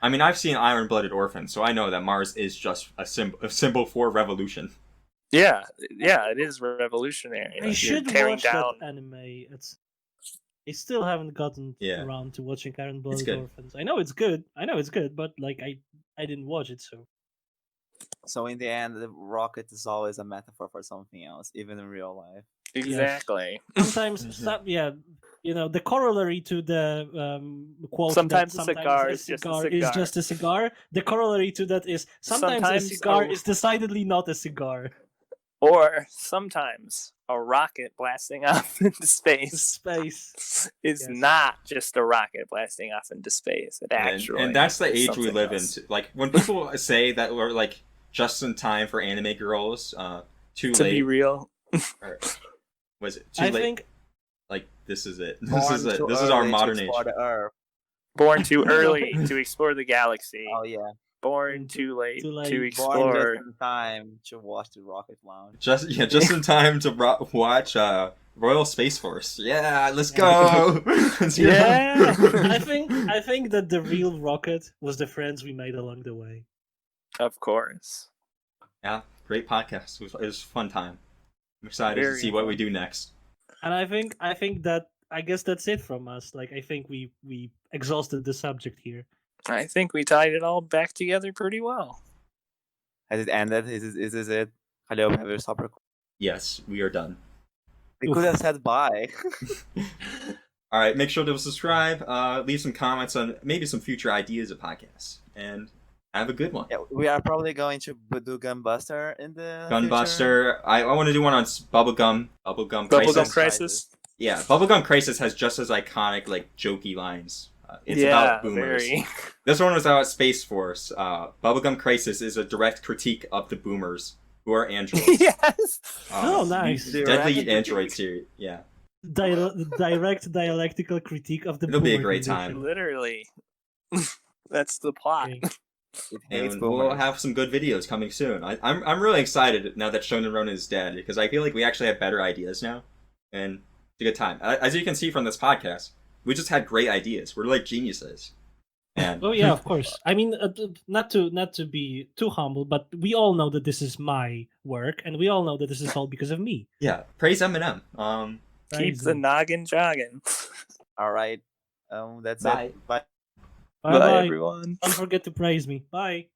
I mean, I've seen Iron-Blooded Orphans, so I know that Mars is just a symbol for revolution. yeah, it is revolutionary. I Like, should you're tearing watch down. that anime. I still haven't gotten around to watching Iron Blooded good. Orphans. I know it's good, but like I didn't watch it, so. So in the end, the rocket is always a metaphor for something else, even in real life. Exactly. Sometimes, the corollary to the quote Sometimes that a cigar is just a cigar is cigar. just a cigar. The corollary to that is sometimes a Sometimes cigar a- is decidedly not a cigar. Or sometimes a rocket blasting off into space Space. is Yes. not just a rocket blasting off into space. It actually and that's the is age we something live else. in. Like when people say that we're like just in time for anime girls, too To late. be real, Or, was it too I late? think Like this is it. This Born is it. too This is our early to modern age. explore the Earth. born too early to explore the galaxy. Oh yeah. Born too late Too late. to Born explore. just in time to watch the rocket launch. Just in time to watch Royal Space Force. Yeah, let's go. Let's go. Yeah. I think that the real rocket was the friends we made along the way. Of course. Yeah, great podcast. It was a fun time. I'm excited to Very see what fun. we do next. And I think that I guess that's it from us. Like I think we exhausted the subject here. I think we tied it all back together pretty well. Has it ended? Is this it? Hello, have you stop recording? Yes, we are done. We could have said bye. All right, make sure to subscribe, leave some comments on maybe some future ideas of podcasts, and have a good one. Yeah, we are probably going to do Gunbuster in the future. Gunbuster. I want to do one on Bubblegum Bubblegum Crisis. Crisis. Yeah, Bubblegum Crisis has just as iconic, like, jokey lines. It's Yeah, about boomers. very. This one was about Space Force. Bubblegum Crisis is a direct critique of the boomers, who are androids. Yes. Oh, nice. Deadly android series. Yeah. Direct dialectical critique of the It'll be a boomer great condition. time. Literally. That's the plot. Okay. It hates And boomers. we'll have some good videos coming soon. I'm really excited now that Shonen Ronin is dead, because I feel like we actually have better ideas now. And it's a good time. As you can see from this podcast, we just had great ideas. We're like geniuses. And Oh yeah, of course. I mean, not to be too humble, but we all know that this is my work, and we all know that this is all because of me. yeah, praise Eminem. Keep the noggin jogging. All right. That's Bye. it. Bye. Bye Bye, bye. everyone. Don't forget to praise me. Bye.